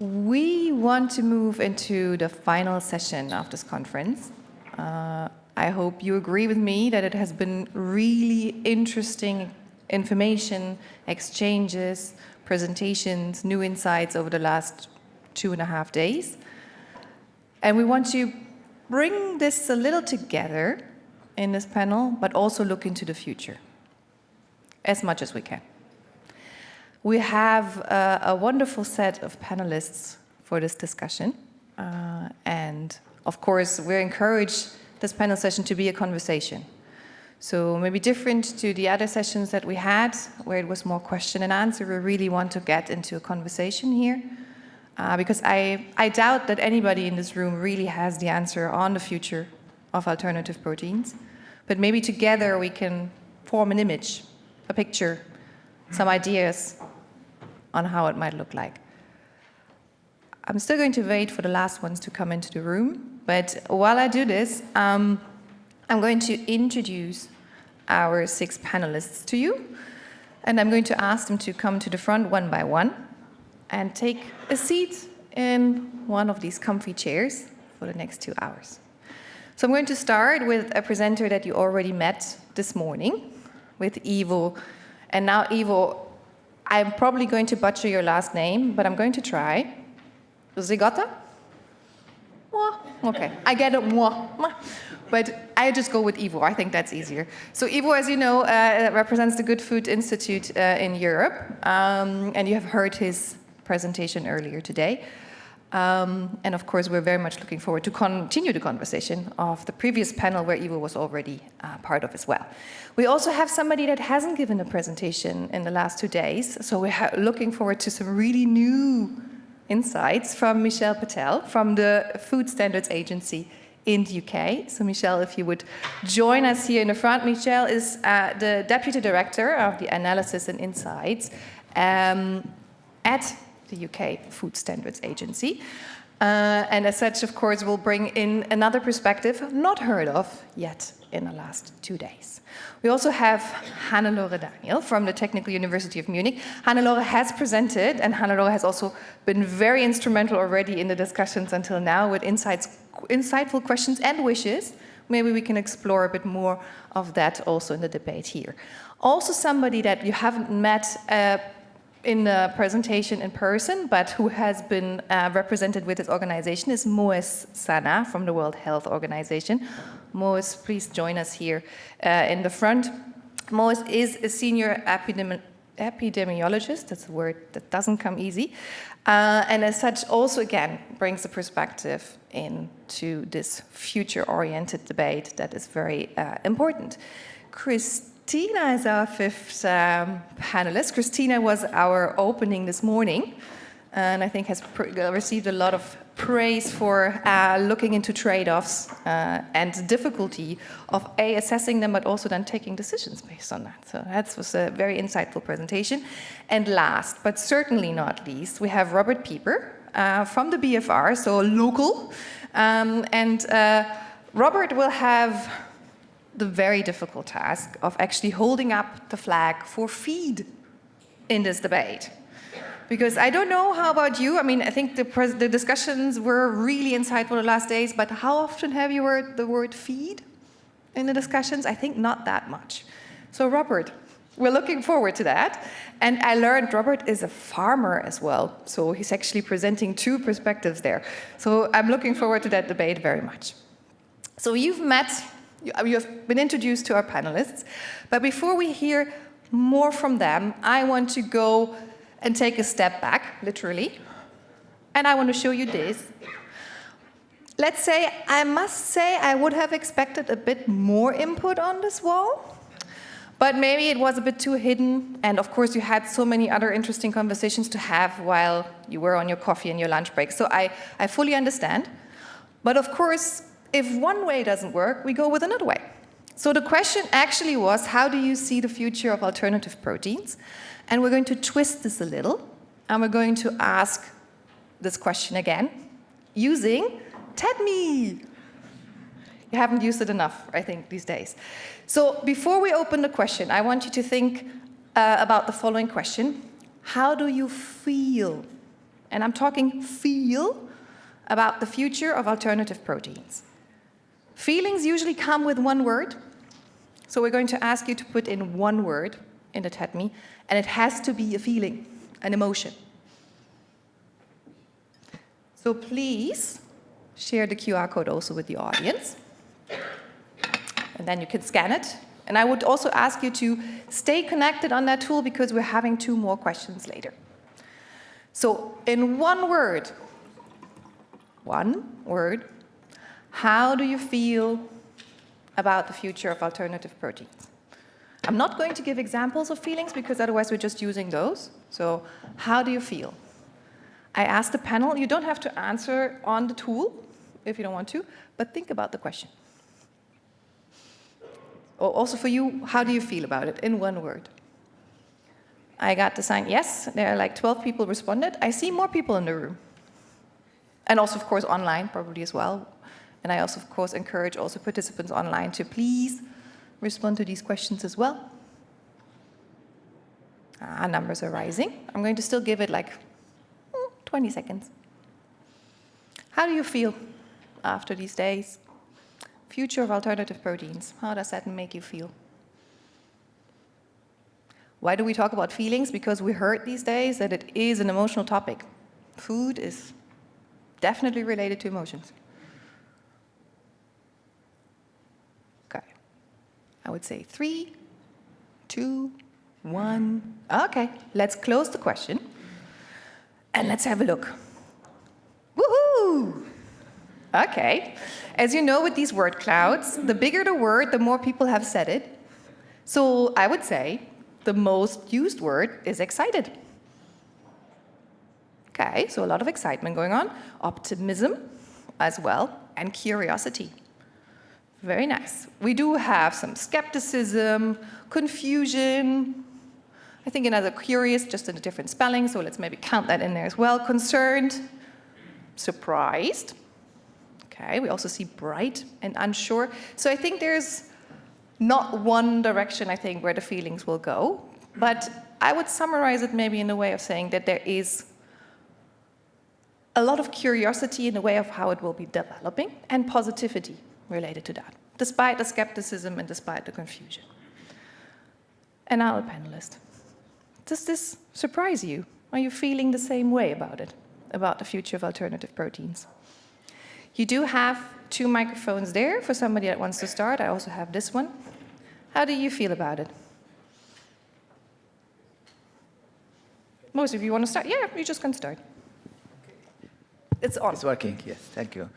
We want to move into the final session of this conference. I hope you agree with me that it has been really interesting information, exchanges, presentations, new insights over the last 2.5 days. And we want to bring this a little together in this panel, but also look into the future as much as we can. We have a wonderful set of panelists for this discussion. And of course, we're encouraged this panel session to be a conversation. So maybe different to the other sessions that we had, where it was more question and answer, we really want to get into a conversation here. Because I doubt that anybody in this room really has the answer on the future of alternative proteins. But maybe together we can form an image, a picture, some ideas on how it might look like. I'm still going to wait for the last ones to come into the room, but while I do this, I'm going to introduce our 6 panelists to you, and I'm going to ask them to come to the front one by one and take a seat in one of these comfy chairs for the next 2 hours. So I'm going to start with a presenter that you already met this morning, with Ivo. And now, Ivo, I'm probably going to butcher your last name, but I'm going to try. Zigotta? Okay, I get it, but I just go with Ivo. I think that's easier. So Ivo, as you know, represents the Good Food Institute in Europe, and you have heard his presentation earlier today. And of course, we're very much looking forward to continue the conversation of the previous panel where Ivo was already part of as well. We also have somebody that hasn't given a presentation in the last 2 days, so we're looking forward to some really new insights from Michelle Patel from the Food Standards Agency in the UK. So Michelle, if you would join us here in the front. Michelle is the Deputy Director of the Analysis and Insights at the UK Food Standards Agency. And as such, of course, we'll bring in another perspective not heard of yet in the last 2 days. We also have Hannelore Daniel from the Technical University of Munich. Hannelore has presented, and Hannelore has also been very instrumental already in the discussions until now with insightful questions and wishes. Maybe we can explore a bit more of that also in the debate here. Also somebody that you haven't met in the presentation in person, but who has been represented with his organization is Moez Sana from the World Health Organization. Moez, please join us here in the front. Moez is a senior epidemiologist, that's a word that doesn't come easy, and as such also again brings a perspective into this future-oriented debate that is very important. Christina is our 5th panelist. Christina was our opening this morning, and I think has received a lot of praise for looking into trade-offs and difficulty of assessing them, but also then taking decisions based on that. So that was a very insightful presentation. And last, but certainly not least, we have Robert Pieper from the BFR, so local. Robert will have the very difficult task of actually holding up the flag for feed in this debate. Because I don't know how about you, I mean, I think the discussions were really insightful the last days, but how often have you heard the word feed in the discussions? I think not that much. So Robert, we're looking forward to that. And I learned Robert is a farmer as well, so he's actually presenting 2 perspectives there. So I'm looking forward to that debate very much. So you have been introduced to our panelists, but before we hear more from them, I want to go and take a step back, literally, and I want to show you this. Let's say, I must say, I would have expected a bit more input on this wall, but maybe it was a bit too hidden, and of course you had so many other interesting conversations to have while you were on your coffee and your lunch break, so I fully understand. But of course, if one way doesn't work, we go with another way. So the question actually was, how do you see the future of alternative proteins? And we're going to twist this a little, and we're going to ask this question again, using TEDME. You haven't used it enough, I think, these days. So before we open the question, I want you to think about the following question. How do you feel and I'm talking feel, about the future of alternative proteins. Feelings usually come with one word, so we're going to ask you to put in one word in the TED-Me, and it has to be a feeling, an emotion. So please share the QR code also with the audience, and then you can scan it. And I would also ask you to stay connected on that tool because we're having 2 more questions later. So in one word, how do you feel about the future of alternative proteins? I'm not going to give examples of feelings because otherwise we're just using those. So how do you feel? I asked the panel, you don't have to answer on the tool if you don't want to, but think about the question. Also for you, how do you feel about it in one word? I got the sign yes. There are like 12 people responded. I see more people in the room. And also, of course, online probably as well. And I also, of course, encourage also participants online to please respond to these questions as well. Numbers are rising. I'm going to still give it like 20 seconds. How do you feel after these days? Future of alternative proteins. How does that make you feel? Why do we talk about feelings? Because we heard these days that it is an emotional topic. Food is definitely related to emotions. Okay. I would say 3, 2, 1. Okay, let's close the question. And let's have a look. Woohoo! Okay. As you know, with these word clouds, the bigger the word, the more people have said it. So I would say the most used word is excited. Okay, so a lot of excitement going on. Optimism as well, and curiosity. Very nice. We do have some skepticism, confusion. I think another curious, just in a different spelling, so let's maybe count that in there as well. Concerned, surprised. Okay, we also see bright and unsure. So I think there's not one direction, I think, where the feelings will go. But I would summarize it maybe in a way of saying that there is a lot of curiosity in the way of how it will be developing and positivity related to that, despite the skepticism and despite the confusion. And now a panelist. Does this surprise you? Are you feeling the same way about it, about the future of alternative proteins? You do have 2 microphones there for somebody that wants to start. I also have this one. How do you feel about it? Most of you want to start? Yeah, you just can start. It's on. It's working, yes, thank you.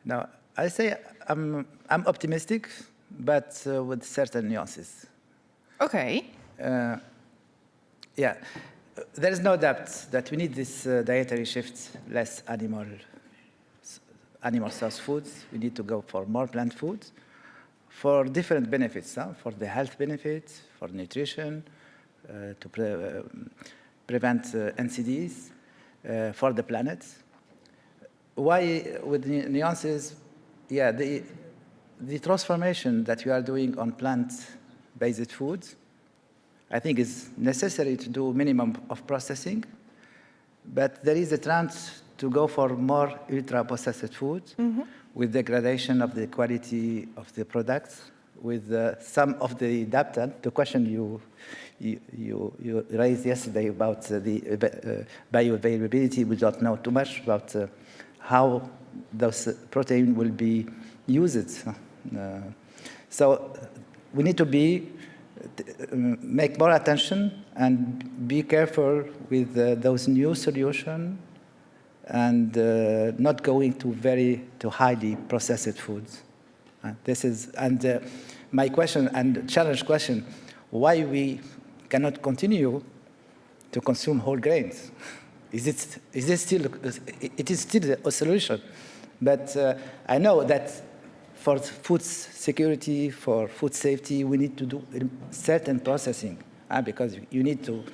Now, I say I'm optimistic, but with certain nuances. Okay. Yeah, there is no doubt that we need this dietary shift, less animal source foods. We need to go for more plant foods for different benefits, for the health benefits, for nutrition, to prevent NCDs, for the planet. Why with nuances? Yeah, the transformation that we are doing on plant-based foods, I think is necessary to do minimum of processing, but there is a trend to go for more ultra-processed foods with degradation of the quality of the products, with some of the data. The question you raised yesterday about the bioavailability, we don't know too much about how those protein will be used. So we need to make more attention and be careful with those new solutions and not going to highly processed foods. My question and challenge question: why we cannot continue to consume whole grains? It is still a solution, but I know that for food security, for food safety, we need to do certain processing because you need to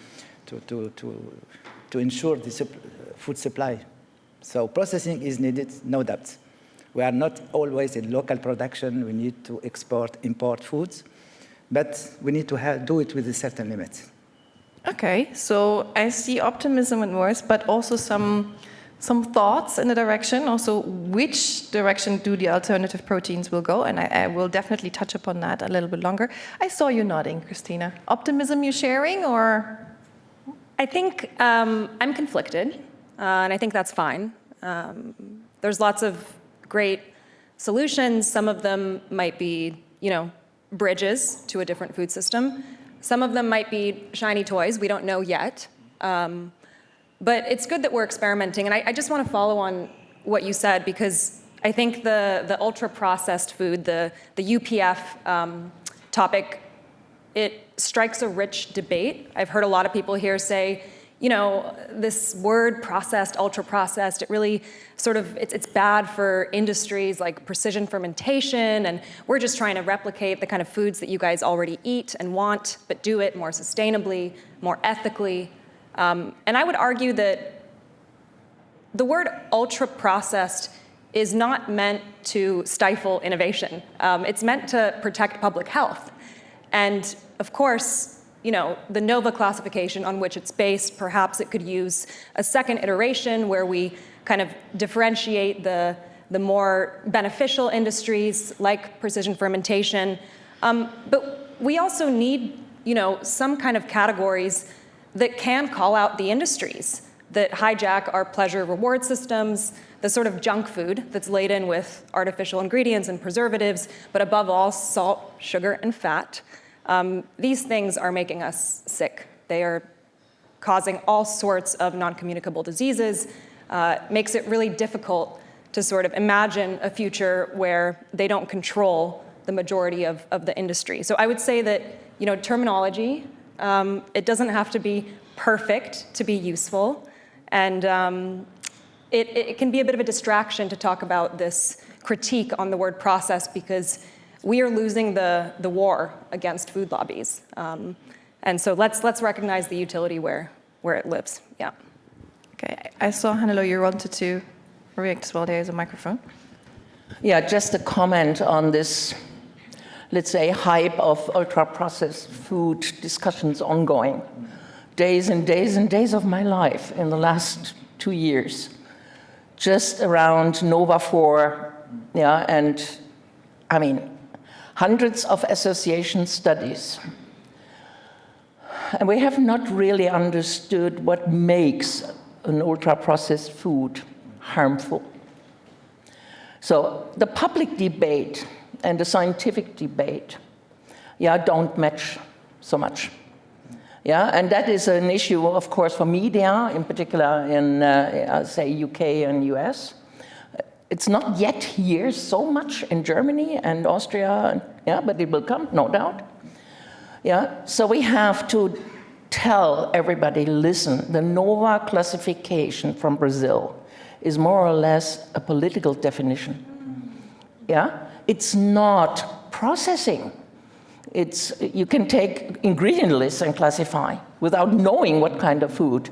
ensure the food supply. So processing is needed, no doubt. We are not always in local production. We need to import foods, but we need to do it with a certain limit. Okay, so I see optimism and worse, but also some thoughts in the direction. Also, which direction do the alternative proteins will go? And I will definitely touch upon that a little bit longer. I saw you nodding, Christina. Optimism you sharing, or? I think I'm conflicted, and I think that's fine. There's lots of great solutions. Some of them might be, bridges to a different food system. Some of them might be shiny toys. We don't know yet. But it's good that we're experimenting. And I just want to follow on what you said, because I think the ultra-processed food, the UPF topic, it strikes a rich debate. I've heard a lot of people here say, this word processed, ultra-processed, it really it's bad for industries like precision fermentation, and we're just trying to replicate the kind of foods that you guys already eat and want, but do it more sustainably, more ethically. And I would argue that the word ultra-processed is not meant to stifle innovation. It's meant to protect public health. And of course, the NOVA classification on which it's based, perhaps it could use a second iteration where we kind of differentiate the more beneficial industries like precision fermentation. But we also need, some kind of categories that can call out the industries that hijack our pleasure reward systems, the sort of junk food that's laden with artificial ingredients and preservatives, but above all, salt, sugar, and fat. These things are making us sick. They are causing all sorts of non-communicable diseases. Makes it really difficult to sort of imagine a future where they don't control the majority of the industry. So I would say that, terminology, it doesn't have to be perfect to be useful. And it can be a bit of a distraction to talk about this critique on the word process, because we are losing the war against food lobbies. And so let's recognize the utility where it lives. Yeah. Okay, I saw, Hannelo, you wanted to react as well. There is a microphone. Yeah, just a comment on this, let's say, hype of ultra-processed food discussions ongoing. Days and days and days of my life in the last 2 years, just around Nova 4, and hundreds of association studies. And we have not really understood what makes an ultra-processed food harmful. So the public debate and the scientific debate, don't match so much. And that is an issue, of course, for media, in particular in, say, UK and US. It's not yet here so much in Germany and Austria, but it will come, no doubt. So we have to tell everybody, listen, the NOVA classification from Brazil is more or less a political definition. It's not processing. You can take ingredient lists and classify without knowing what kind of food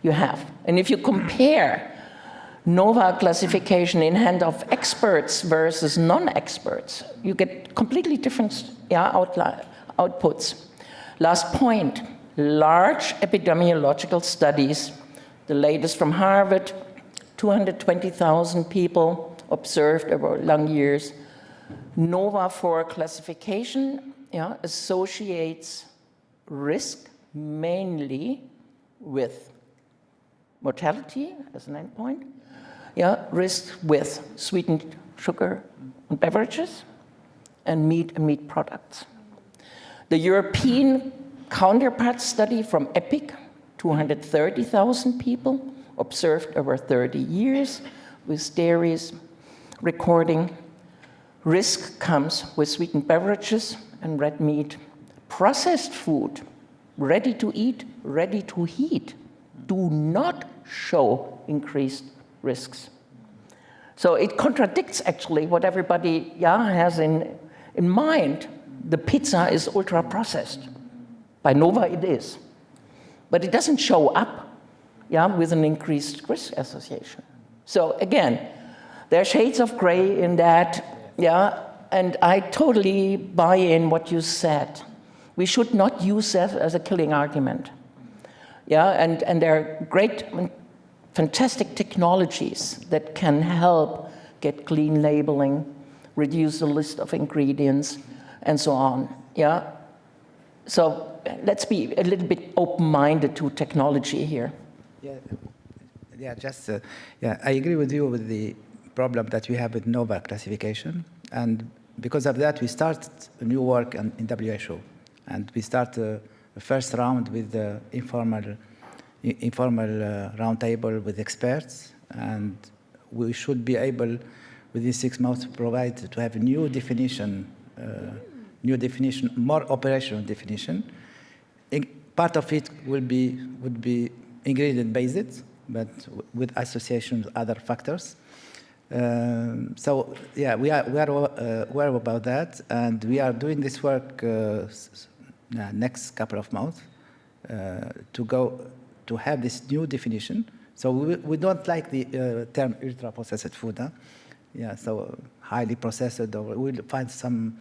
you have. And if you compare NOVA classification in hand of experts versus non-experts, you get completely different outputs. Last point, large epidemiological studies, the latest from Harvard, 220,000 people observed over long years. NOVA 4 classification associates risk mainly with mortality as an endpoint, risk with sweetened sugar and beverages, and meat products. The European counterpart study from EPIC, 230,000 people observed over 30 years with Steris recording. Risk comes with sweetened beverages and red meat. Processed food, ready to eat, ready to heat, do not show increased risks. So it contradicts actually what everybody has in mind. The pizza is ultra-processed. By NOVA it is. But it doesn't show up with an increased risk association. So again, there are shades of gray in that, and I totally buy in what you said. We should not use that as a killing argument. Yeah, and there are great, fantastic technologies that can help get clean labeling, reduce the list of ingredients, and so on. Yeah. So let's be a little bit open-minded to technology here. I agree with you with the problem that we have with NOVA classification, and because of that, we start a new work in WHO, and we start a first round with the informal roundtable with experts, and we should be able, within 6 months, to have a new definition, more operational definition. Part of it would be ingredient-based, but with association with other factors. We are aware about that, and we are doing this work next couple of months to have this new definition. So we don't like the term ultra-processed food. So highly processed, or we'll find some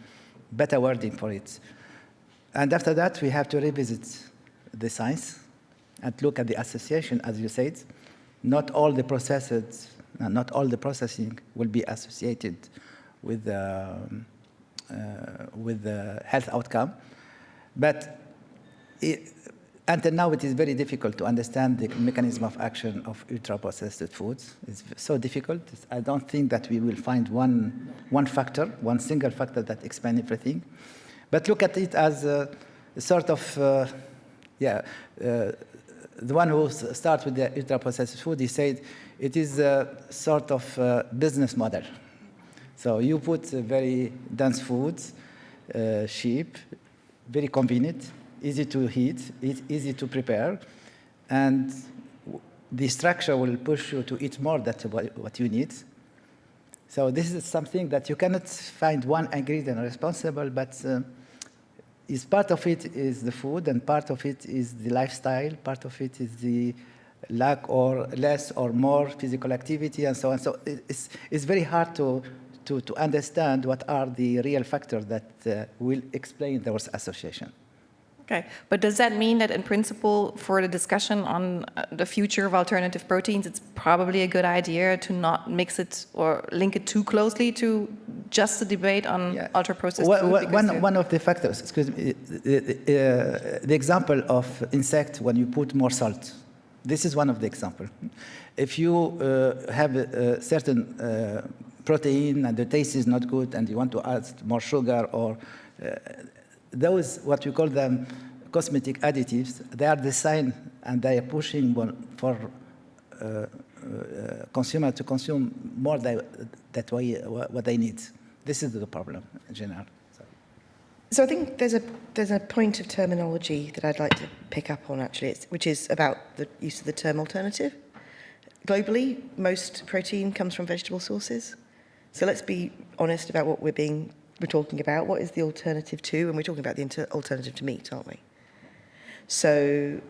better wording for it. And after that, we have to revisit the science and look at the association, as you said. Not all the processing will be associated with the health outcome. But until now, it is very difficult to understand the mechanism of action of ultra-processed foods. It's so difficult. I don't think that we will find one single factor that explains everything. But look at it as a sort of, the one who starts with the ultra-processed food, he said it is a sort of business model. So you put very dense foods, cheap, very convenient, easy to heat, easy to prepare, and the structure will push you to eat more than what you need. So this is something that you cannot find one ingredient responsible, but is part of it is the food, and part of it is the lifestyle, part of it is the lack or less or more physical activity, and so on. So it's very hard to understand what are the real factors that will explain those association. Okay, but does that mean that in principle, for the discussion on the future of alternative proteins, it's probably a good idea to not mix it or link it too closely to just the debate on ultra-processed food? One of the factors, excuse me, the example of insect when you put more salt. This is one of the examples. If you have a certain protein and the taste is not good and you want to add more sugar or those, what we call them, cosmetic additives, they are designed and they are pushing for consumer to consume more than what they need. This is the problem in general. So I think there's a point of terminology that I'd like to pick up on, actually, which is about the use of the term alternative. Globally, most protein comes from vegetable sources. So let's be honest about what we're talking about. What is the alternative to? And we're talking about the alternative to meat, aren't we? So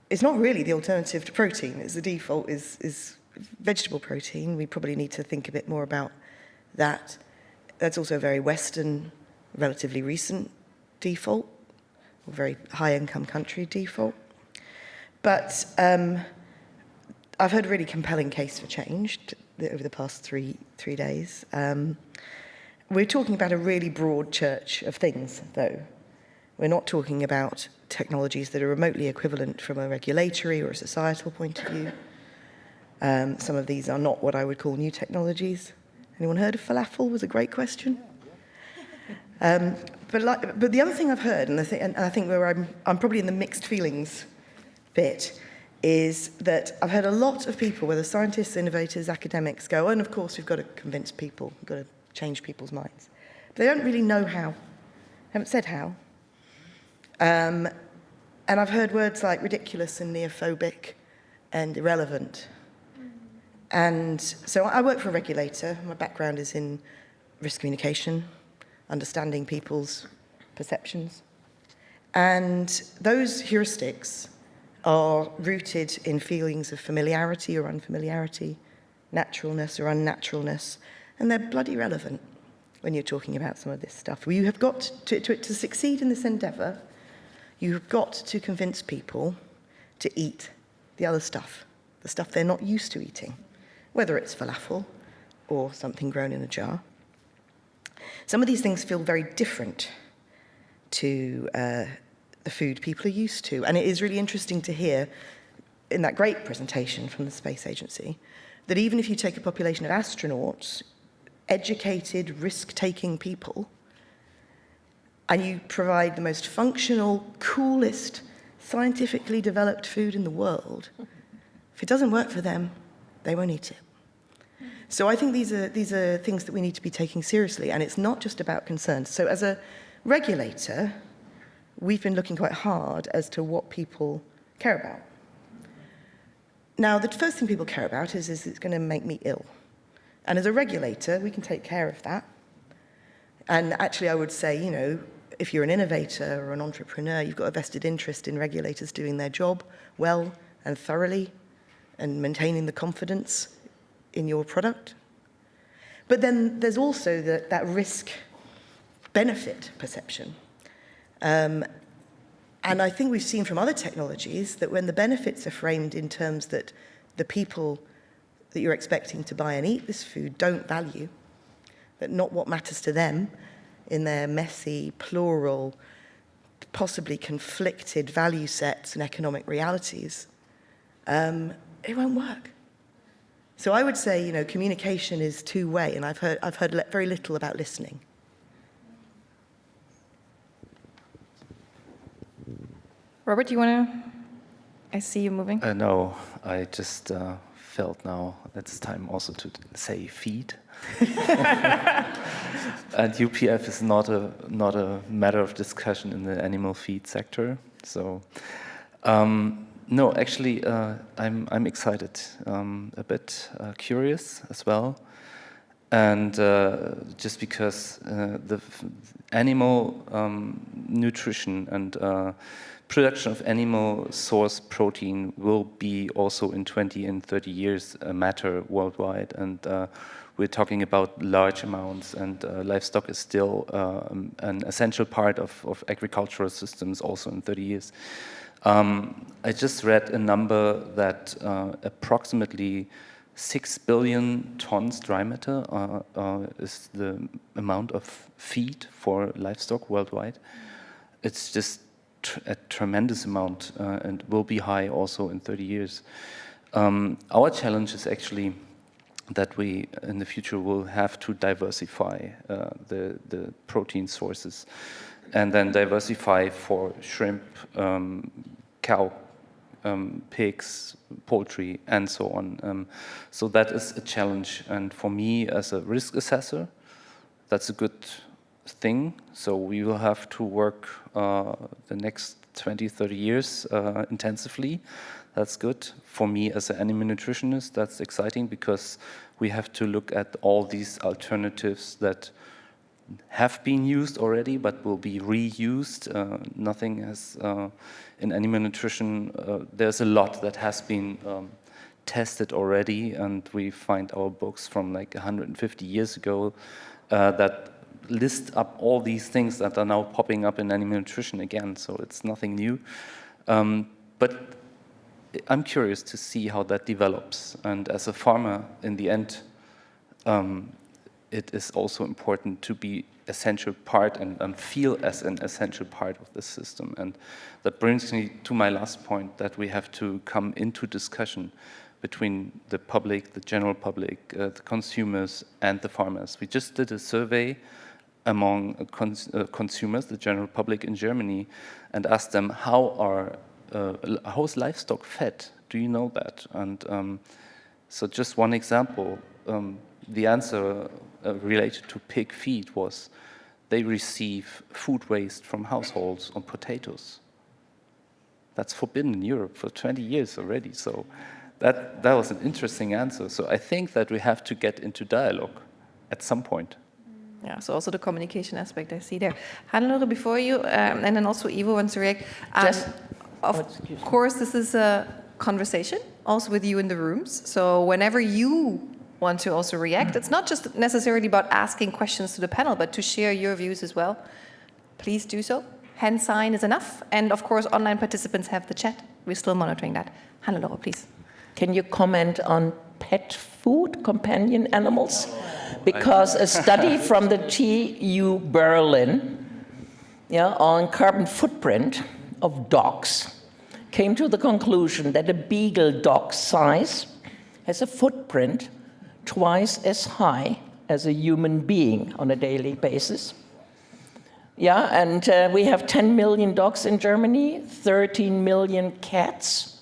it's not really the alternative to protein. It's the default is vegetable protein. We probably need to think a bit more about that. That's also a very Western, relatively recent default, or very high-income country default. But I've heard a really compelling case for change over the past three days. We're talking about a really broad church of things, though. We're not talking about technologies that are remotely equivalent from a regulatory or a societal point of view. Some of these are not what I would call new technologies. Anyone heard of falafel? Was a great question. But the other thing I've heard, and I think where I'm probably in the mixed feelings bit, is that I've heard a lot of people, whether scientists, innovators, academics, go, oh, and of course we've got to convince people, we've got to change people's minds. But they don't really know how. Haven't said how. And I've heard words like ridiculous and neophobic and irrelevant. And so I work for a regulator. My background is in risk communication, understanding people's perceptions. And those heuristics are rooted in feelings of familiarity or unfamiliarity, naturalness or unnaturalness, and they're bloody relevant when you're talking about some of this stuff. You have got to succeed in this endeavour, You've got to convince people to eat the other stuff, the stuff they're not used to eating, whether it's falafel or something grown in a jar. Some of these things feel very different to the food people are used to. And it is really interesting to hear in that great presentation from the Space Agency that even if you take a population of astronauts, educated, risk-taking people, and you provide the most functional, coolest, scientifically developed food in the world, if it doesn't work for them, they won't eat it. So I think these are things that we need to be taking seriously, and it's not just about concerns. So as a regulator, we've been looking quite hard as to what people care about. Now, the first thing people care about is it's going to make me ill. And as a regulator, we can take care of that. And actually, I would say, you know, if you're an innovator or an entrepreneur, you've got a vested interest in regulators doing their job well and thoroughly and maintaining the confidence in your product. But then there's also that risk-benefit perception. And I think we've seen from other technologies that when the benefits are framed in terms that the people that you're expecting to buy and eat this food don't value, that not what matters to them in their messy, plural, possibly conflicted value sets and economic realities, it won't work. So I would say, you know, communication is two-way, and I've heard very little about listening. Robert, do you want to? I see you moving. No, I just felt now it's time also to say feed. And UPF is not a matter of discussion in the animal feed sector. So no, actually, I'm excited, a bit curious as well, and just because the animal nutrition and production of animal source protein will be also in 20 and 30 years a matter worldwide, and we're talking about large amounts, and livestock is still an essential part of agricultural systems also in 30 years. I just read a number that approximately 6 billion tons dry matter is the amount of feed for livestock worldwide. It's just a tremendous amount and will be high also in 30 years. Our challenge is actually that we in the future will have to diversify the protein sources, and then diversify for shrimp, cow, pigs, poultry, and so on. So that is a challenge, and for me as a risk assessor, that's a good thing. So we will have to work the next 20, 30 years intensively. That's good. For me as an animal nutritionist, that's exciting because we have to look at all these alternatives that have been used already but will be reused. Nothing has, in animal nutrition, there's a lot that has been tested already, and we find our books from like 150 years ago that list up all these things that are now popping up in animal nutrition again, so it's nothing new. But I'm curious to see how that develops, and as a farmer, in the end, it is also important to be essential part and feel as an essential part of the system. And that brings me to my last point, that we have to come into discussion between the public, the general public, the consumers, and the farmers. We just did a survey among consumers, the general public in Germany, and asked them how is livestock fed? Do you know that? And so just one example, the answer related to pig feed was they receive food waste from households on potatoes. That's forbidden in Europe for 20 years already. So that was an interesting answer. So I think that we have to get into dialogue at some point. Yeah, so also the communication aspect I see there. Hannelore, before you, and then also Ivo wants to react. Of course, this is a conversation, also with you in the rooms. So whenever you want to also react, it's not just necessarily about asking questions to the panel, but to share your views as well. Please do so. hand sign is enough. And of course, online participants have the chat. We're still monitoring that. Hannelore, please. Can you comment on pet food, companion animals? Because a study from the TU Berlin on carbon footprint of dogs came to the conclusion that a beagle dog size has a footprint twice as high as a human being on a daily basis. And we have 10 million dogs in Germany, 13 million cats,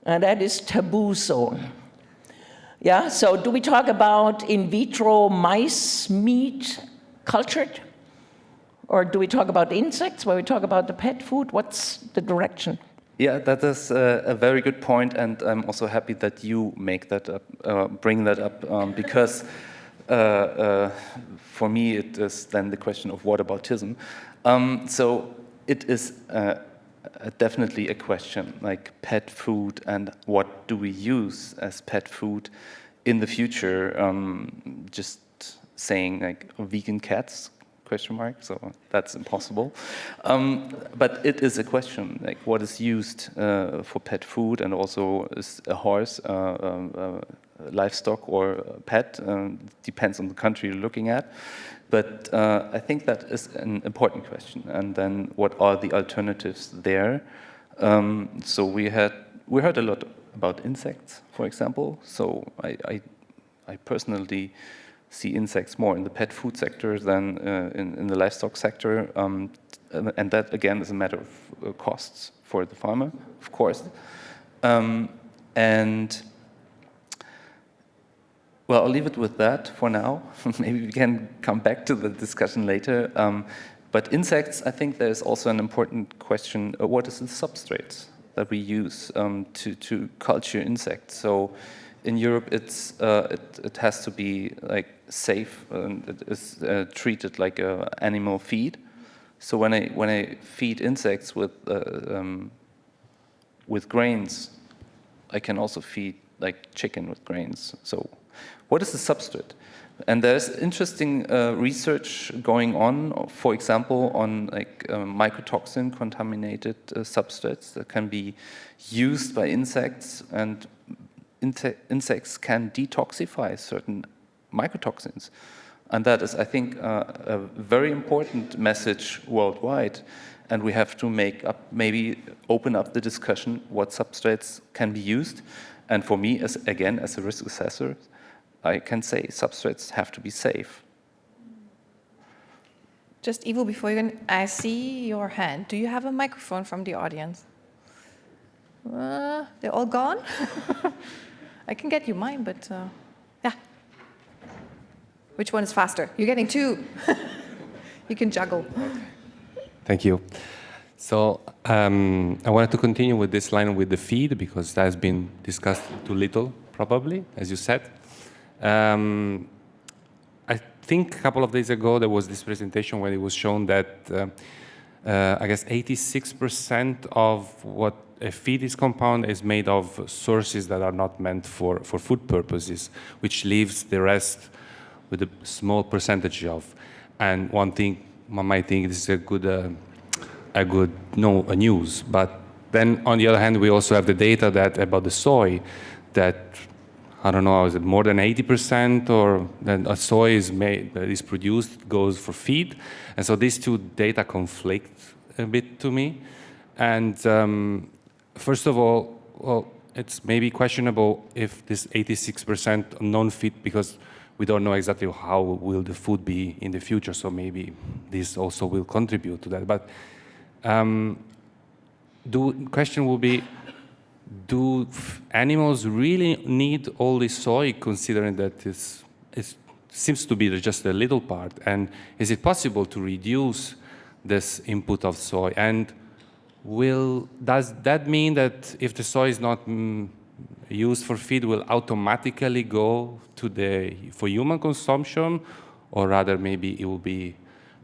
and that is taboo zone. So do we talk about in vitro mice meat cultured? Or do we talk about insects where we talk about the pet food? What's the direction? Yeah, that is a very good point, and I'm also happy that you make that up, bring that up, because for me it is then the question of whataboutism. So it is definitely a question, like pet food and what do we use as pet food in the future. Just saying like vegan cats, ? So that's impossible. But it is a question, like what is used for pet food, and also is a horse, livestock or a pet, depends on the country you're looking at. But I think that is an important question. And then what are the alternatives there? So we heard a lot about insects, for example. So I personally see insects more in the pet food sector than in the livestock sector. And that, again, is a matter of costs for the farmer, of course. And, well, I'll leave it with that for now. Maybe we can come back to the discussion later. But insects, I think there's also an important question. What is the substrate that we use to culture insects? So in Europe, it has to be like safe, and it is treated like animal feed. So when I feed insects with grains, I can also feed like chicken with grains. So what is the substrate? And there's interesting research going on, for example, on like mycotoxin contaminated substrates that can be used by insects, and insects can detoxify certain mycotoxins. And that is, I think, a very important message worldwide. And we have to maybe open up the discussion what substrates can be used. And for me, as a risk assessor, I can say substrates have to be safe. Just Ivo, before you go, I see your hand. Do you have a microphone from the audience? They're all gone? I can get you mine, but yeah. Which one is faster? You're getting two. You can juggle. Thank you. So I wanted to continue with this line with the feed, because that has been discussed too little, probably, as you said. I think a couple of days ago there was this presentation where it was shown that I guess 86% of what a feed is compound is made of sources that are not meant for food purposes, which leaves the rest with a small percentage of. And one thing one might think this is a good news, but then on the other hand we also have the data that about the soy, that I don't know, is it more than 80% or then a soy is made, that is produced, goes for feed. And so these two data conflict a bit to me. And first of all, well, it's maybe questionable if this 86% non-feed, because we don't know exactly how will the food be in the future, so maybe this also will contribute to that. But the question will be, do animals really need all this soy, considering that it seems to be just a little part? And is it possible to reduce this input of soy? And does that mean that if the soy is not used for feed, will automatically go for human consumption, or rather maybe it will be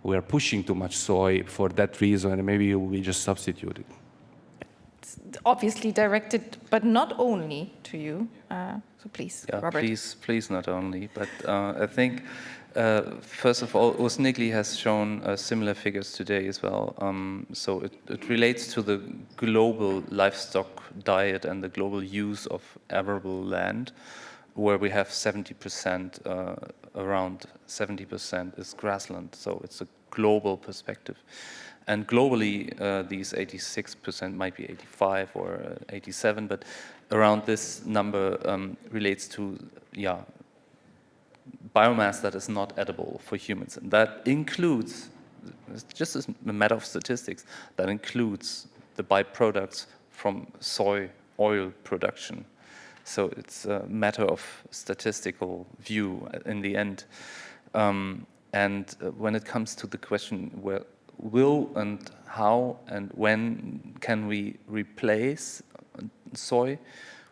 we are pushing too much soy for that reason, and maybe it will be just substituted? it's obviously directed, but not only to you. So please, Yeah, Robert. please not only. But I think, first of all, Usnigli has shown similar figures today as well. So it relates to the global livestock diet and the global use of arable land, where we have 70%, around 70% is grassland. So it's a global perspective. And globally, these 86% might be 85 or 87, but around this number relates to, biomass that is not edible for humans. And that includes, just as a matter of statistics, that includes the byproducts from soy oil production. So it's a matter of statistical view in the end. And when it comes to the question where will and how and when can we replace soy,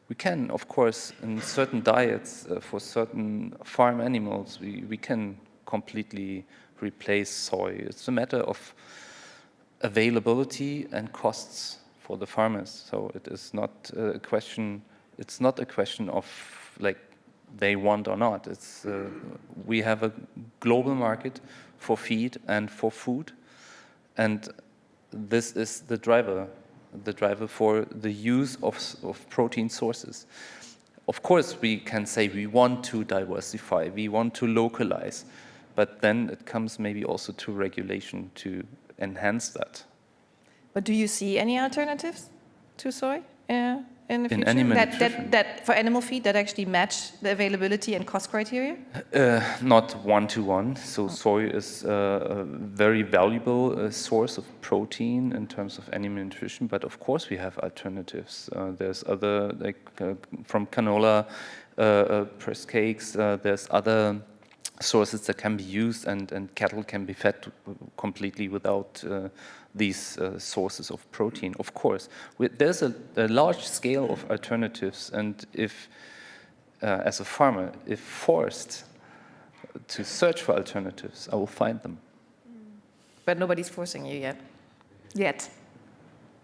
we can, of course, in certain diets for certain farm animals, we can completely replace soy. It's a matter of availability and costs for the farmers. So it is not a question. It's not a question of like they want or not. It's we have a global market for feed and for food, and this is the driver for the use of protein sources. Of course, we can say we want to diversify, we want to localize, but then it comes maybe also to regulation to enhance that. But do you see any alternatives to soy in the future? Animal nutrition? That for animal feed that actually match the availability and cost criteria? Not one-to-one. So soy is a very valuable source of protein in terms of animal nutrition, but of course we have alternatives. There's other, like from canola, pressed cakes, there's other sources that can be used, and cattle can be fed completely without these sources of protein. Of course, there's a large scale of alternatives, and if, as a farmer, if forced to search for alternatives, I will find them. But nobody's forcing you yet. Yet.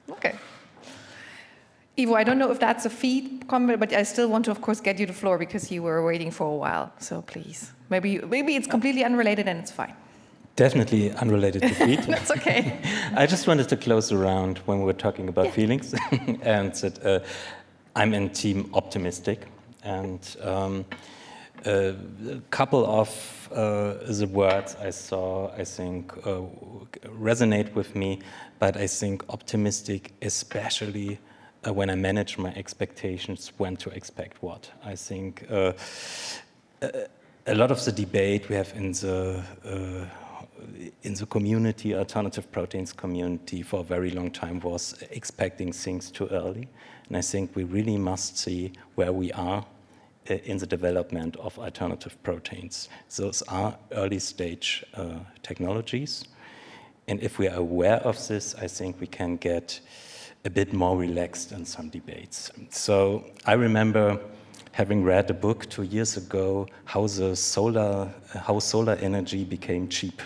Okay. Ivo, I don't know if that's a feed comment, but I still want to, of course, get you the floor because you were waiting for a while. So please, maybe it's completely unrelated and it's fine. Definitely unrelated to feed. That's okay. I just wanted to close around when we were talking about feelings and said I'm in team optimistic, and a couple of the words I saw, I think, resonate with me, but I think optimistic, especially when I manage my expectations, when to expect what. I think a lot of the debate we have in the community, alternative proteins community, for a very long time was expecting things too early. And I think we really must see where we are in the development of alternative proteins. Those are early stage technologies. And if we are aware of this, I think we can get a bit more relaxed in some debates. So I remember having read a book 2 years ago, how solar energy became cheap.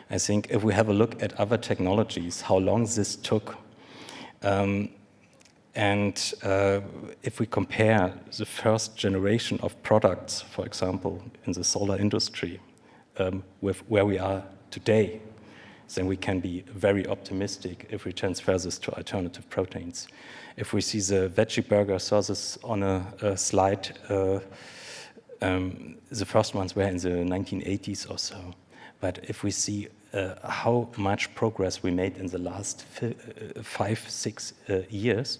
I think if we have a look at other technologies, how long this took, and if we compare the first generation of products, for example, in the solar industry, with where we are today, then we can be very optimistic if we transfer this to alternative proteins. If we see the veggie burger, saw this on a slide, the first ones were in the 1980s or so. But if we see how much progress we made in the last 5-6 years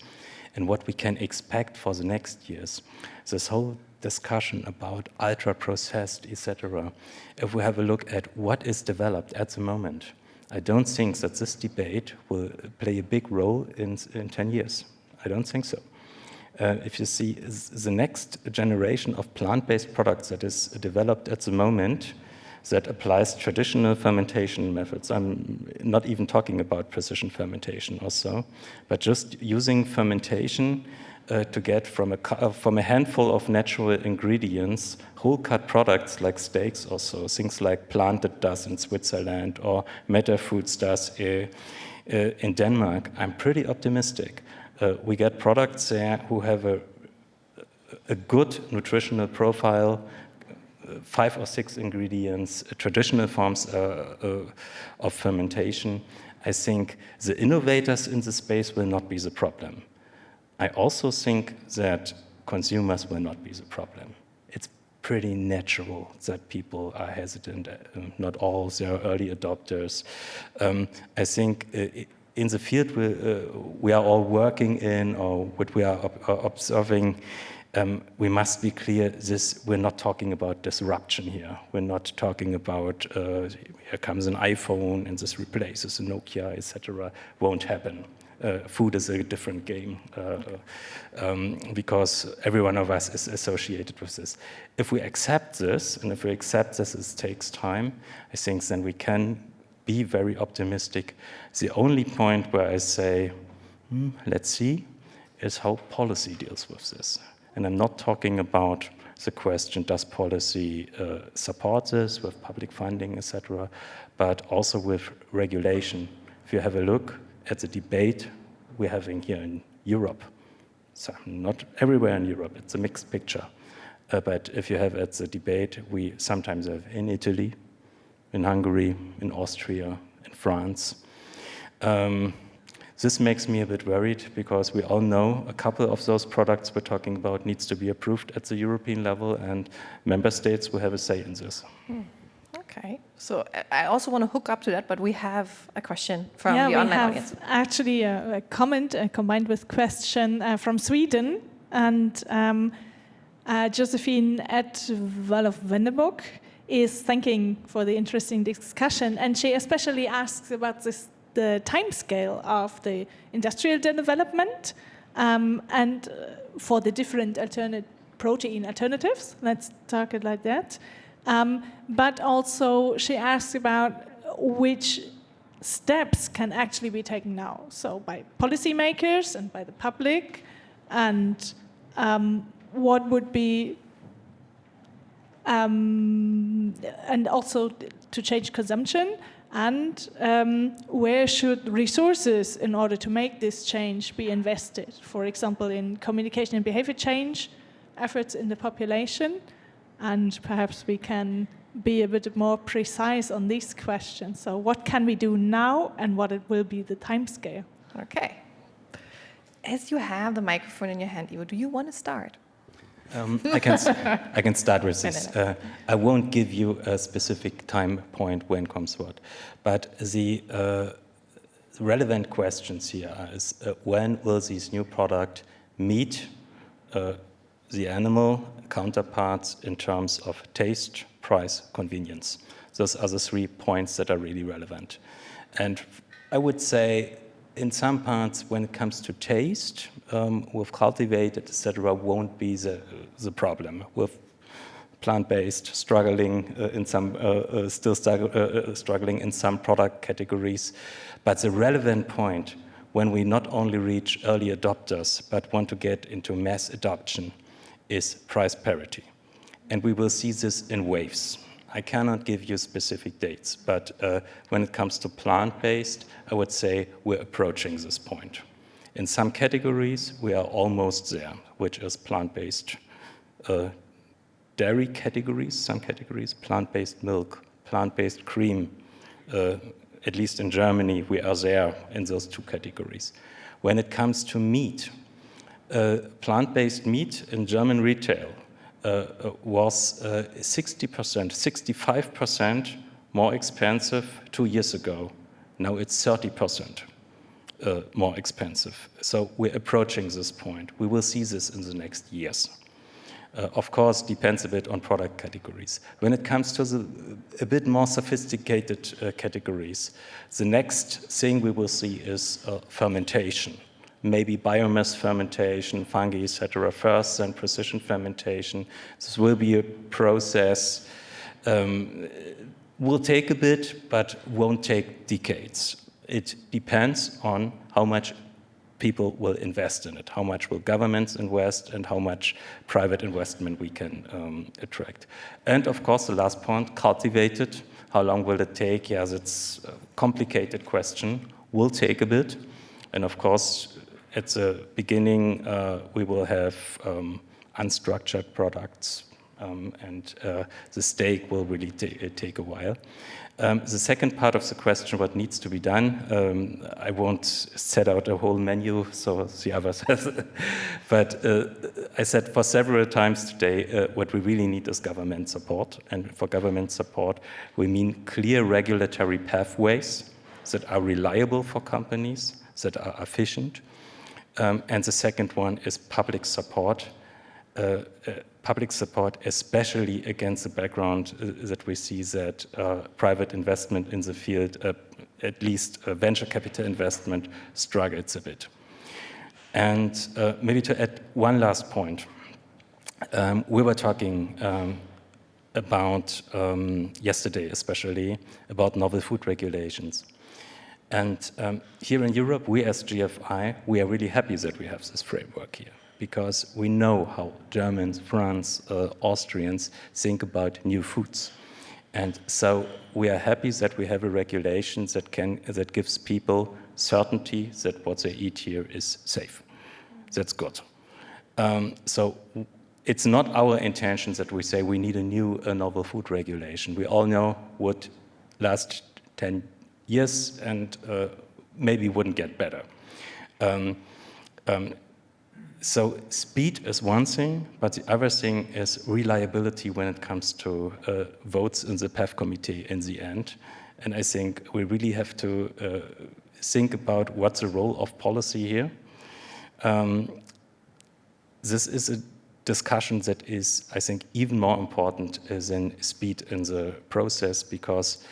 and what we can expect for the next years, this whole discussion about ultra-processed, etc., if we have a look at what is developed at the moment, I don't think that this debate will play a big role in 10 years. I don't think so. If you see the next generation of plant-based products that is developed at the moment, that applies traditional fermentation methods. I'm not even talking about precision fermentation or so, but just using fermentation to get from a handful of natural ingredients, whole-cut products like steaks or so, things like Planted does in Switzerland or Meta Foods does in Denmark. I'm pretty optimistic We get products there who have a good nutritional profile, 5 or 6 ingredients, traditional forms of fermentation. I think the innovators in the space will not be the problem. I also think that consumers will not be the problem. It's pretty natural that people are hesitant. Not all, there are early adopters. I think in the field we are all working in, or what we are observing, we must be clear, we're not talking about disruption here. We're not talking about here comes an iPhone and this replaces a Nokia, etc. Won't happen. Food is a different game because every one of us is associated with this. If we accept this, and if we accept this, it takes time, I think then we can be very optimistic. The only point where I say, let's see, is how policy deals with this. And I'm not talking about the question, does policy support this with public funding, etc., but also with regulation. If you have a look at the debate we're having here in Europe, so not everywhere in Europe, it's a mixed picture. But if you have at the debate, we sometimes have in Italy, in Hungary, in Austria, in France. This makes me a bit worried because we all know a couple of those products we're talking about needs to be approved at the European level, and member states will have a say in this. Okay, so I also want to hook up to that, but we have a question from the online audience. We have actually a comment combined with question from Sweden, and Josephine Edvall of Vennerbok is thanking for the interesting discussion, and she especially asks about the timescale of the industrial development and for the different protein alternatives. Let's talk it like that. But also she asks about which steps can actually be taken now. So by policymakers and by the public, and what would be, and also to change consumption, and where should resources in order to make this change be invested? For example, in communication and behavior change efforts in the population. And perhaps we can be a bit more precise on these questions. So what can we do now, and what it will be the timescale? Okay. As you have the microphone in your hand, Ivo, do you want to start? I can start with this. I won't give you a specific time point when comes what, but the relevant questions here is when will these new products meet the animal counterparts in terms of taste, price, convenience. Those are the 3 points that are really relevant. And I would say in some parts, when it comes to taste, with cultivated, etc., won't be the problem. With plant-based, struggling in some, struggling in some product categories. But the relevant point, when we not only reach early adopters, but want to get into mass adoption, is price parity. And we will see this in waves. I cannot give you specific dates, but when it comes to plant-based, I would say we're approaching this point. In some categories, we are almost there, which is plant-based dairy categories, some categories, plant-based milk, plant-based cream. At least in Germany, we are there in those 2 categories. When it comes to meat, plant-based meat in German retail was 60%, 65% more expensive 2 years ago. Now it's 30% more expensive. So we're approaching this point. We will see this in the next years. Of course, depends a bit on product categories. When it comes to a bit more sophisticated categories, the next thing we will see is fermentation. Maybe biomass fermentation, fungi, etc. first, then precision fermentation. This will be a process. Will take a bit, but won't take decades. It depends on how much people will invest in it, how much will governments invest, and how much private investment we can attract. And of course, the last point, cultivated. How long will it take? Yes, it's a complicated question. Will take a bit. And of course, at the beginning, we will have unstructured products, and the steak will really take a while. The second part of the question, what needs to be done, I won't set out a whole menu, so the others have. But I said for several times today, what we really need is government support. And for government support, we mean clear regulatory pathways that are reliable for companies, that are efficient. And the second one is public support. Public support, especially against the background that we see that private investment in the field, at least venture capital investment, struggles a bit. And maybe to add one last point, we were talking about, yesterday especially, about novel food regulations. And here in Europe, we as GFI, we are really happy that we have this framework here, because we know how Germans, France, Austrians think about new foods. And so we are happy that we have a regulation that gives people certainty that what they eat here is safe. That's good. So it's not our intention that we say we need a new novel food regulation. We all know what last 10 years and maybe wouldn't get better. So speed is one thing, but the other thing is reliability when it comes to votes in the PAF committee in the end. And I think we really have to think about what's the role of policy here. This is a discussion that is, I think, even more important than speed in the process, because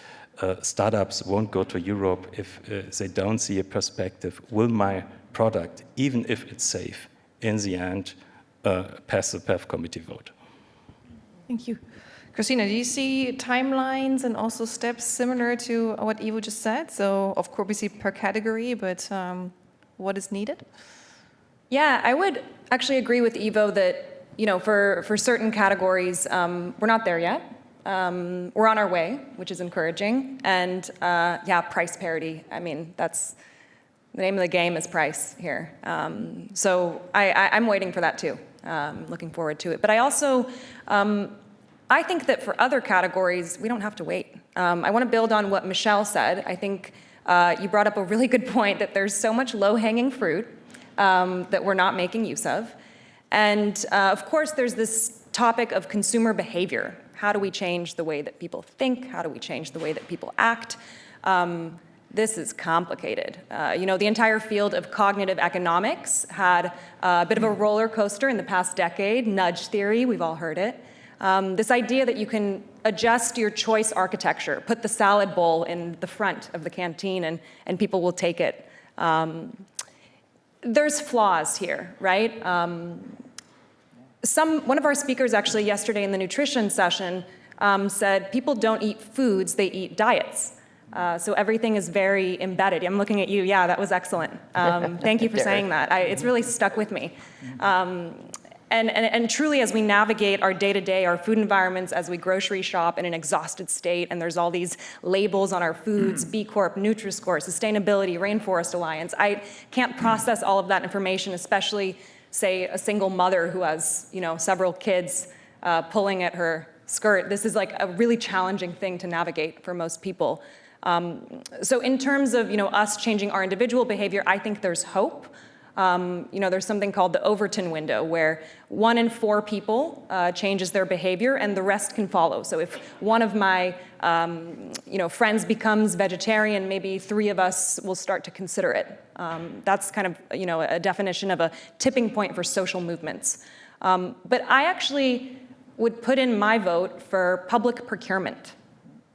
startups won't go to Europe if they don't see a perspective. Will my product, even if it's safe, in the end, pass the PAF committee vote? Thank you. Christina, do you see timelines and also steps similar to what Ivo just said? So, of course, we see per category, but what is needed? Yeah, I would actually agree with Ivo that, you know, for certain categories, we're not there yet. We're on our way, which is encouraging. And yeah, price parity. I mean, that's the name of the game is price here. So I'm waiting for that too. Looking forward to it. But I also, I think that for other categories, we don't have to wait. I want to build on what Michelle said. I think you brought up a really good point that there's so much low-hanging fruit that we're not making use of. And of course, there's this topic of consumer behavior. How do we change the way that people think? How do we change the way that people act? This is complicated. You know, the entire field of cognitive economics had a bit of a roller coaster in the past decade, nudge theory, we've all heard it. This idea that you can adjust your choice architecture, put the salad bowl in the front of the canteen and people will take it. There's flaws here, right? One of our speakers actually yesterday in the nutrition session said people don't eat foods, they eat diets. So everything is very embedded. I'm looking at you. Yeah, that was excellent. Thank you for saying that. It's really stuck with me. And truly, as we navigate our day-to-day, our food environments, as we grocery shop in an exhausted state, and there's all these labels on our foods, B Corp, Nutri-Score, sustainability, Rainforest Alliance, I can't process all of that information, especially, say, a single mother who has, you know, several kids pulling at her skirt. This is like a really challenging thing to navigate for most people. So in terms of, you know, us changing our individual behavior, I think there's hope. You know, there's something called the Overton window, where 1 in 4 people changes their behavior and the rest can follow. So if one of my, you know, friends becomes vegetarian, maybe 3 of us will start to consider it. That's kind of, you know, a definition of a tipping point for social movements. But I actually would put in my vote for public procurement.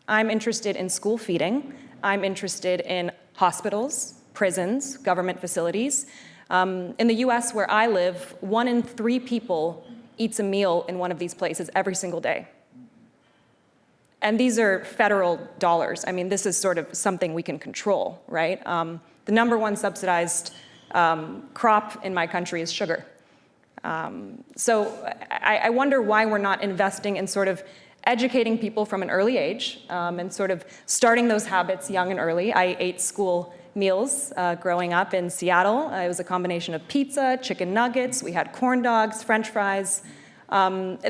I'm interested in school feeding. I'm interested in hospitals, prisons, government facilities. In the US where I live, 1 in 3 people eats a meal in one of these places every single day. And these are federal dollars. I mean, this is sort of something we can control, right? The #1 subsidized crop in my country is sugar. So I wonder why we're not investing in sort of educating people from an early age and sort of starting those habits young and early. I ate school meals growing up in Seattle. It was a combination of pizza, chicken nuggets, we had corn dogs, French fries.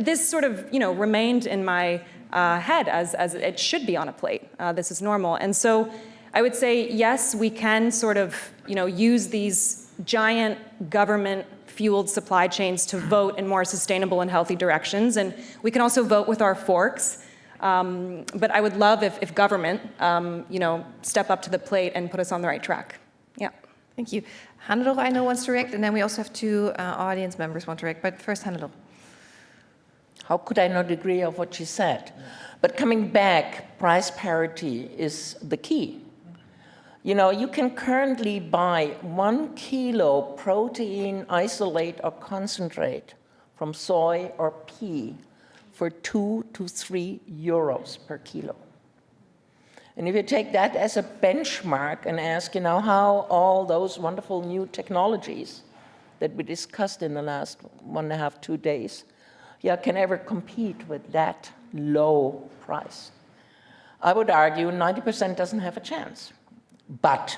This sort of, remained in my head as it should be on a plate. This is normal. And so I would say, yes, we can sort of, use these giant government-fueled supply chains to vote in more sustainable and healthy directions. And we can also vote with our forks. But I would love if government, step up to the plate and put us on the right track. Yeah. Thank you. Hannelore, I know, wants to react, and then we also have two audience members want to react. But first, Hannelore. How could I not agree of what she said? But coming back, price parity is the key. You can currently buy 1 kilo protein isolate or concentrate from soy or pea for 2 to 3 euros per kilo. And if you take that as a benchmark and ask, how all those wonderful new technologies that we discussed in the last 1.5, 2 days, can ever compete with that low price? I would argue 90% doesn't have a chance. But,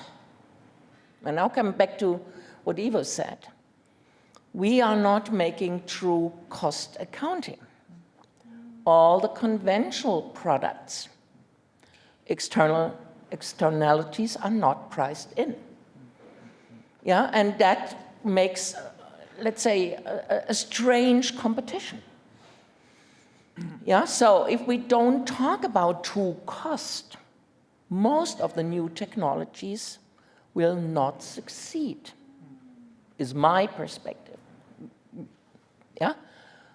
and now coming back to what Ivo said, we are not making true cost accounting. All the conventional products, externalities are not priced in. And that makes, let's say, a strange competition. So if we don't talk about true cost, most of the new technologies will not succeed, is my perspective.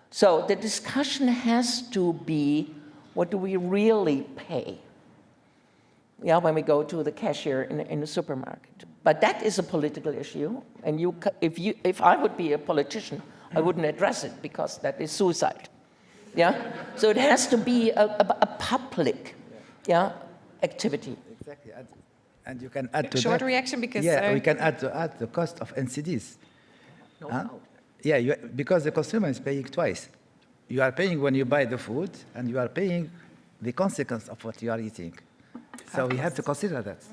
So the discussion has to be, what do we really pay? When we go to the cashier in the supermarket. But that is a political issue, and if I would be a politician, I wouldn't address it because that is suicide. So it has to be a public, activity. Exactly, and you can add to Short that. reaction, because we can add the cost of NCDs. Because the consumer is paying twice. You are paying when you buy the food, and you are paying the consequence of what you are eating. So we have to consider that.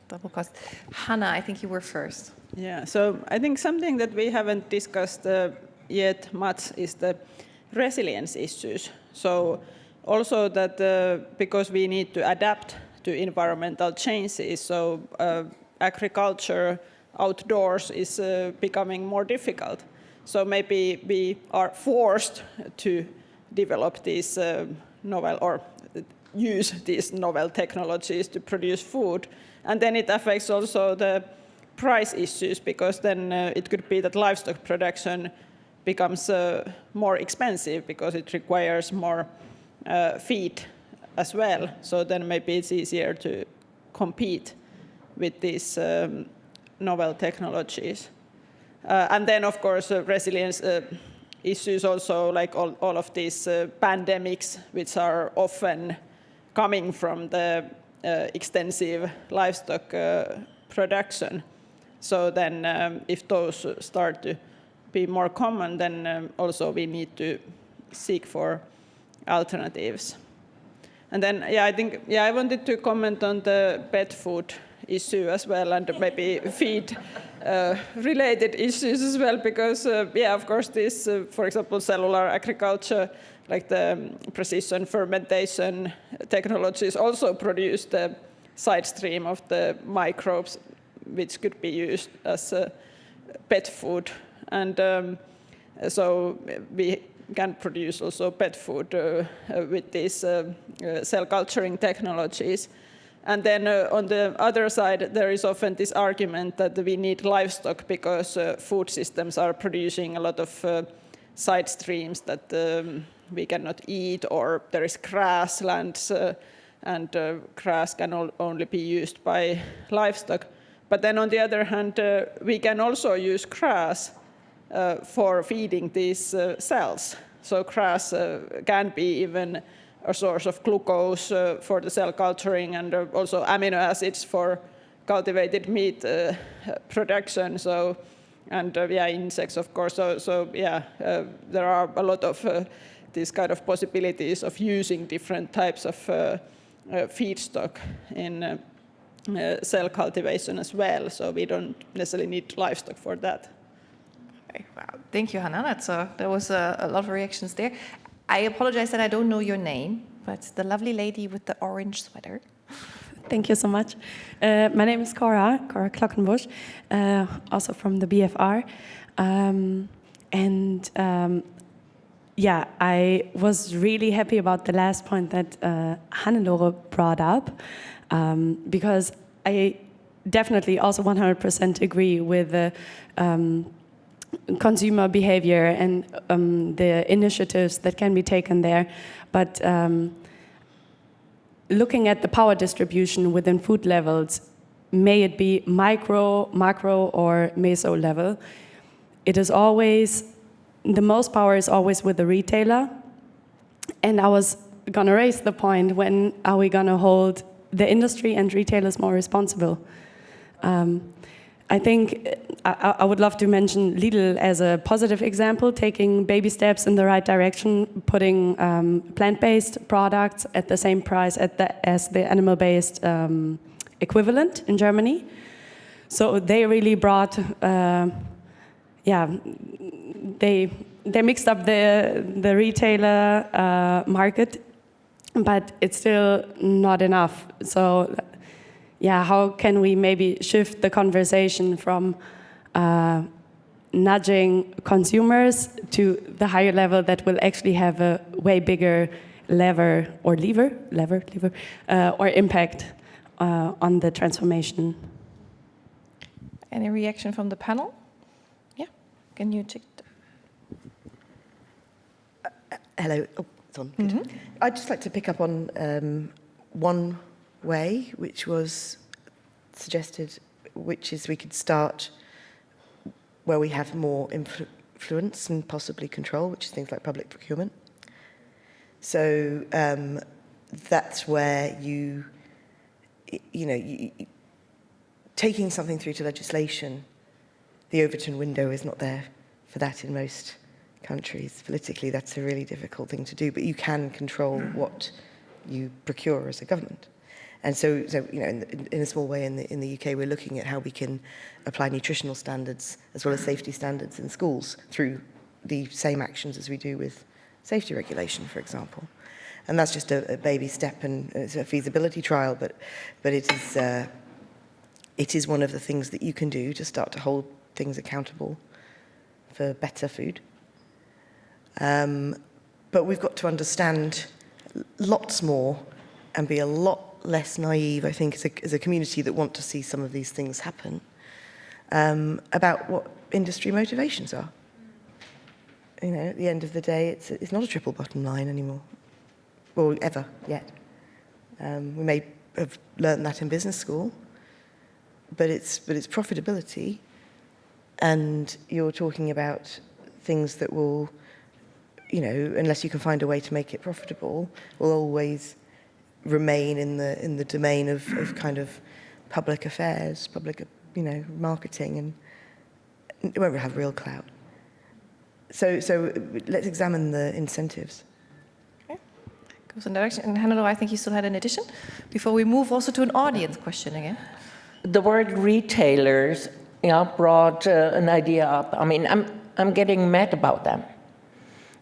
Double cost. Hannah, I think you were first. Yeah, so I think something that we haven't discussed yet much is the resilience issues. So also that because we need to adapt to environmental changes, so agriculture outdoors is becoming more difficult. So maybe we are forced to develop these novel or use these novel technologies to produce food. And then it affects also the price issues, because then it could be that livestock production becomes more expensive because it requires more feed as well. So then maybe it's easier to compete with these novel technologies. And then, of course, resilience issues also, like all of these pandemics, which are often coming from the extensive livestock production. So then if those start to be more common, then also we need to seek for alternatives. And then, I think, I wanted to comment on the pet food issue as well, and maybe feed related issues as well, because, of course, this, for example, cellular agriculture, like the precision fermentation technologies, also produce the side stream of the microbes, which could be used as pet food. And so we can produce also pet food with these cell culturing technologies. And then on the other side, there is often this argument that we need livestock because food systems are producing a lot of side streams that we cannot eat, or there is grasslands, and grass can only be used by livestock. But then on the other hand, we can also use grass for feeding these cells. So grass can be even a source of glucose for the cell culturing, and also amino acids for cultivated meat production. So, and insects, of course. So there are a lot of these kind of possibilities of using different types of feedstock in cell cultivation as well, so we don't necessarily need livestock for that. Okay, wow. Thank you, Hannah. There was a lot of reactions there. I apologize that I don't know your name, but the lovely lady with the orange sweater. Thank you so much. My name is Cora Klockenbusch, also from the BFR. I was really happy about the last point that Hannelore brought up, because I definitely also 100% agree with the consumer behavior and the initiatives that can be taken there. But looking at the power distribution within food levels, may it be micro, macro, or meso level, it is always, the most power is always with the retailer. And I was gonna raise the point, when are we gonna hold the industry and retailers more responsible? I think I would love to mention Lidl as a positive example, taking baby steps in the right direction, putting plant-based products at the same price as the animal-based equivalent in Germany. So they really brought, they mixed up the retailer market, but it's still not enough. So how can we maybe shift the conversation from nudging consumers to the higher level that will actually have a way bigger lever or impact on the transformation? Any reaction from the panel? Yeah, can you check? Hello. Oh, it's on. Good. Mm-hmm. I'd just like to pick up on one way, which was suggested, which is we could start where we have more influence and possibly control, which is things like public procurement. So that's where you taking something through to legislation, the Overton window is not there for that in most countries. Politically, that's a really difficult thing to do, but you can control what you procure as a government. And so in a small way in the UK, we're looking at how we can apply nutritional standards as well as safety standards in schools through the same actions as we do with safety regulation, for example. And that's just a baby step, and it's a feasibility trial, but it is one of the things that you can do to start to hold things accountable for better food. But we've got to understand lots more and be a lot less naive, I think, as a community that want to see some of these things happen, about what industry motivations are. At the end of the day, it's not a triple bottom line anymore, or ever yet. We may have learned that in business school, but it's profitability, and you're talking about things that will, unless you can find a way to make it profitable, will always remain in the domain of kind of public affairs, public, marketing, and it won't have real clout. So let's examine the incentives. Okay. Goes in that direction. And Hannelore, I think you still had an addition before we move also to an audience question again. The word retailers brought an idea up. I mean, I'm getting mad about them.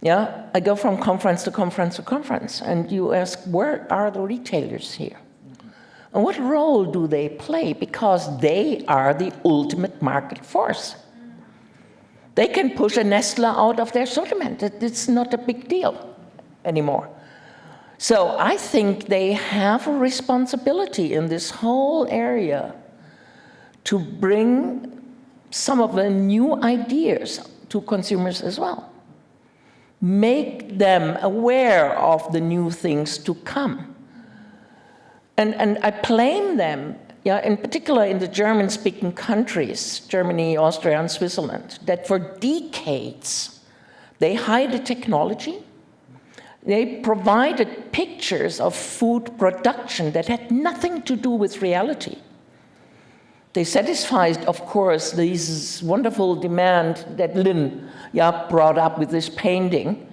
Yeah, I go from conference to conference to conference, and you ask, where are the retailers here? And what role do they play? Because they are the ultimate market force. They can push a Nestle out of their assortment. It's not a big deal anymore. So I think they have a responsibility in this whole area to bring some of the new ideas to consumers as well. Make them aware of the new things to come. And I blame them, in particular in the German-speaking countries, Germany, Austria, and Switzerland, that for decades they hide the technology. They provided pictures of food production that had nothing to do with reality. They satisfied, of course, this wonderful demand that Lynn brought up with this painting,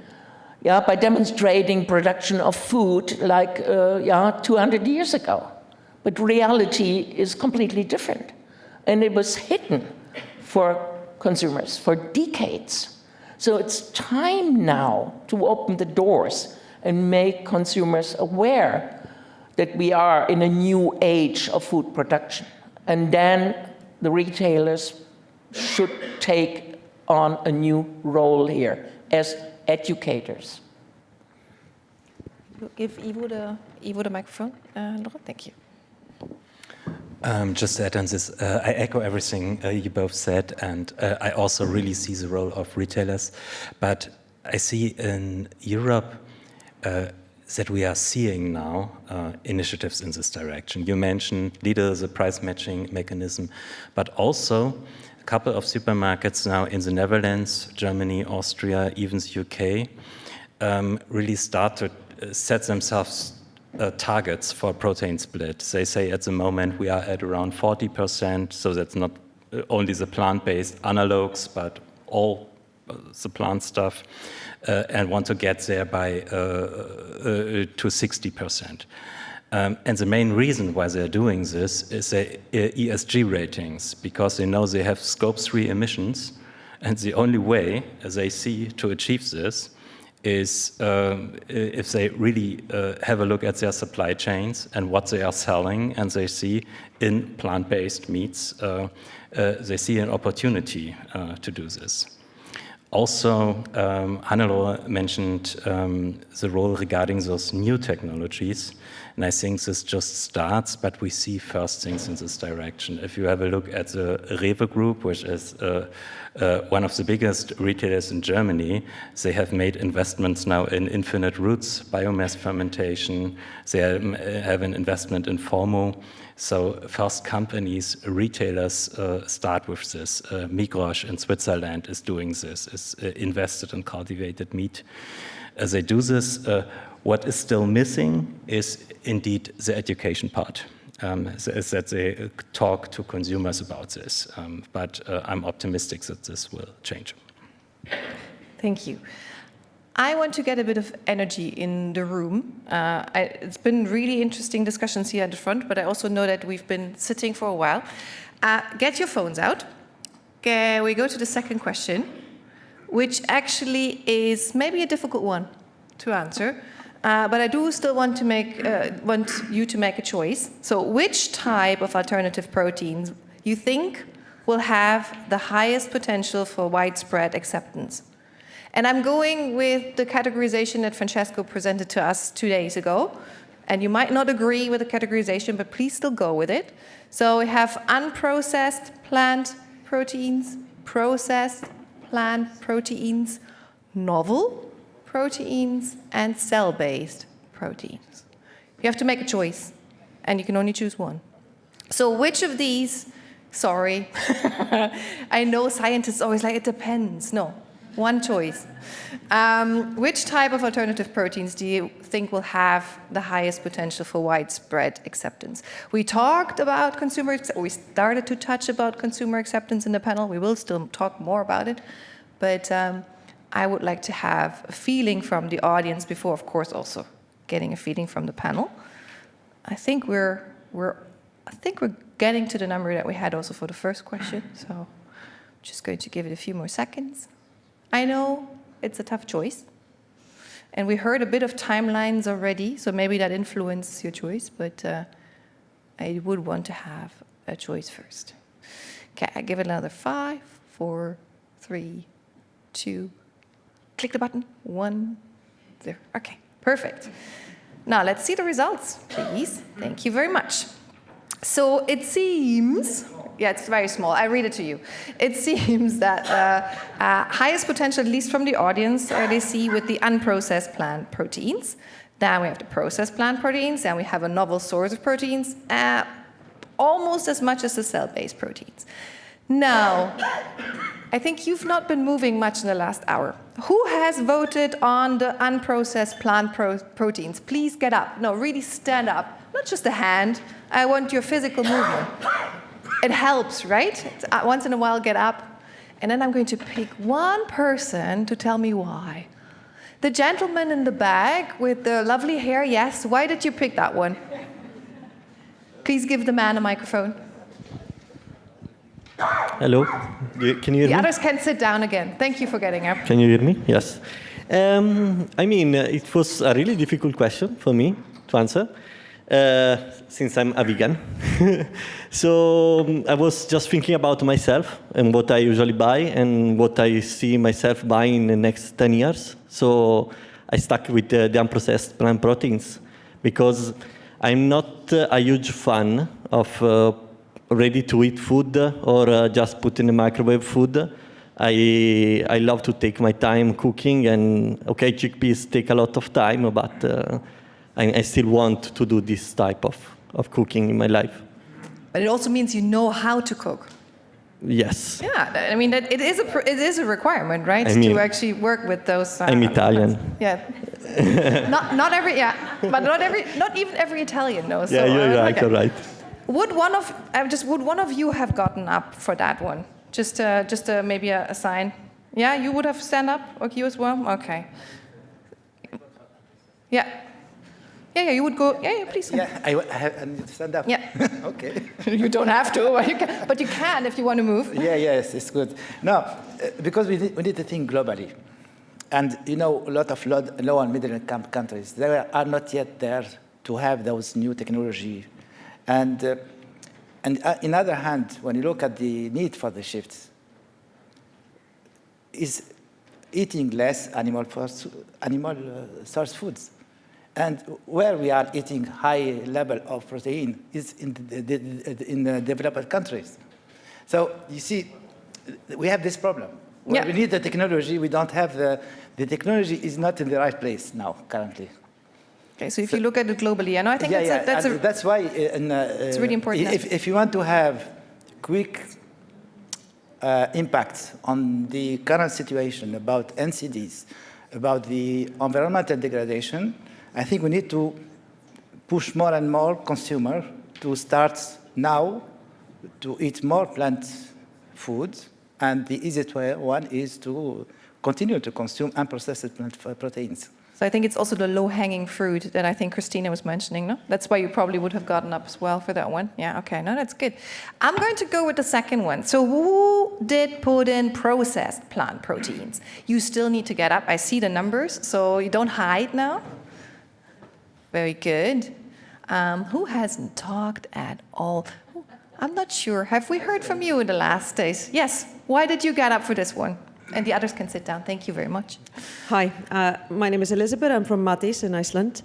by demonstrating production of food like 200 years ago. But reality is completely different. And it was hidden for consumers for decades. So it's time now to open the doors and make consumers aware that we are in a new age of food production. And then the retailers should take on a new role here as educators. We'll give Ivo the microphone. Laura, thank you. Just to add on this, I echo everything you both said, and I also really see the role of retailers. But I see in Europe that we are seeing now initiatives in this direction. You mentioned Lidl, the price matching mechanism, but also a couple of supermarkets now in the Netherlands, Germany, Austria, even the UK, really start to set themselves targets for protein split. They say at the moment we are at around 40%, so that's not only the plant-based analogs, but all the plant stuff, and want to get there by to 60%. And the main reason why they're doing this is the ESG ratings, because they know they have Scope 3 emissions, and the only way they see to achieve this is if they really have a look at their supply chains and what they are selling, and they see in plant-based meats, they see an opportunity to do this. Also, Hannelore mentioned the role regarding those new technologies, and I think this just starts, but we see first things in this direction. If you have a look at the Rewe Group, which is one of the biggest retailers in Germany, they have made investments now in infinite roots, biomass fermentation. They have an investment in FOMO. So first companies, retailers start with this. Microbes in Switzerland is doing this, is invested in cultivated meat. As they do this, what is still missing is indeed the education part. Is that they talk to consumers about this. But I'm optimistic that this will change. Thank you. I want to get a bit of energy in the room. It's been really interesting discussions here at the front, but I also know that we've been sitting for a while. Get your phones out. Okay, we go to the second question, which actually is maybe a difficult one to answer. But I do still want you to make a choice. So which type of alternative proteins you think will have the highest potential for widespread acceptance? And I'm going with the categorization that Francesco presented to us 2 days ago. And you might not agree with the categorization, but please still go with it. So we have unprocessed plant proteins, processed plant proteins, novel proteins, and cell-based proteins. You have to make a choice, and you can only choose one. So which of these, sorry, I know scientists always like, it depends. No, one choice. Which type of alternative proteins do you think will have the highest potential for widespread acceptance? We talked about we started to touch about consumer acceptance in the panel. We will still talk more about it, but I would like to have a feeling from the audience before, of course, also getting a feeling from the panel. I think we're getting to the number that we had also for the first question. So I'm just going to give it a few more seconds. I know it's a tough choice, and we heard a bit of timelines already, so maybe that influences your choice. But I would want to have a choice first. Okay, I give it another 5, 4, 3, 2. Click the button. 1, 0. Okay, perfect. Now let's see the results, please. Thank you very much. So it seems, it's very small. I read it to you. It seems that highest potential, at least from the audience, they see with the unprocessed plant proteins. Then we have the processed plant proteins. Then we have a novel source of proteins, almost as much as the cell-based proteins. Now, I think you've not been moving much in the last hour. Who has voted on the unprocessed plant proteins? Please get up. No, really stand up. Not just a hand. I want your physical movement. It helps, right? Once in a while, get up. And then I'm going to pick one person to tell me why. The gentleman in the back with the lovely hair, yes. Why did you pick that one? Please give the man a microphone. Hello, can you hear The me? others can sit down again. Thank you for getting up. Can you hear me? Yes. I mean, it was a really difficult question for me to answer, since I'm a vegan. So I was just thinking about myself and what I usually buy and what I see myself buying in the next 10 years. So I stuck with the unprocessed plant proteins because I'm not a huge fan of ready-to-eat food or just put in the microwave food. I love to take my time cooking, and okay, chickpeas take a lot of time, but I still want to do this type of cooking in my life. But it also means you know how to cook. Yes. Yeah, I mean, it is a requirement, right? I mean, to actually work with those. I'm Italian. Yeah. not even every Italian knows. Yeah, so, you're right. okay. You're right. Would one of you have gotten up for that one? Just maybe a sign. Yeah, you would have stand up, or you as well. Okay. Yeah. Yeah, you would go. Yeah, please. Yeah, I need to stand up. Yeah. Okay. You don't have to, but you can if you want to move. Yes, it's good. No, because we need to think globally. And a lot of low and middle income countries, they are not yet there to have those new technology. And on the other hand, when you look at the need for the shifts, is eating less animal source foods. And where we are eating high level of protein is in the developed countries. So you see, we have this problem. Where we need the technology, we don't have the technology is not in the right place now, currently. Okay, so if you look at it globally, I think that's why it's really important. If you want to have quick impact on the current situation about NCDs, about the environmental degradation, I think we need to push more and more consumer to start now to eat more plant foods, and the easiest one is to continue to consume unprocessed plant proteins. So I think it's also the low-hanging fruit that I think Christina was mentioning, no? That's why you probably would have gotten up as well for that one. Yeah, okay, no, that's good. I'm going to go with the second one. So who did put in processed plant proteins? You still need to get up. I see the numbers, so you don't hide now. Very good. Who hasn't talked at all? I'm not sure. Have we heard from you in the last days? Yes. Why did you get up for this one? And the others can sit down. Thank you very much. Hi, my name is Elizabeth. I'm from Mattis in Iceland.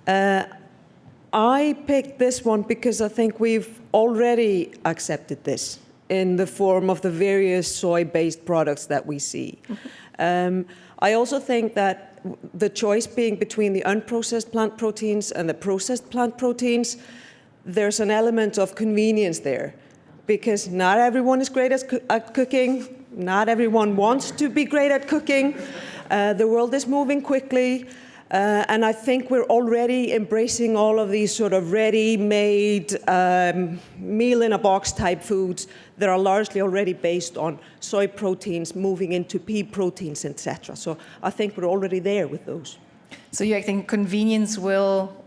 I picked this one because I think we've already accepted this in the form of the various soy-based products that we see. I also think that the choice being between the unprocessed plant proteins and the processed plant proteins, there's an element of convenience there, because not everyone is great at cooking. Not everyone wants to be great at cooking. The world is moving quickly. And I think we're already embracing all of these sort of ready-made meal-in-a-box type foods that are largely already based on soy proteins moving into pea proteins, etc. So I think we're already there with those. So you think convenience will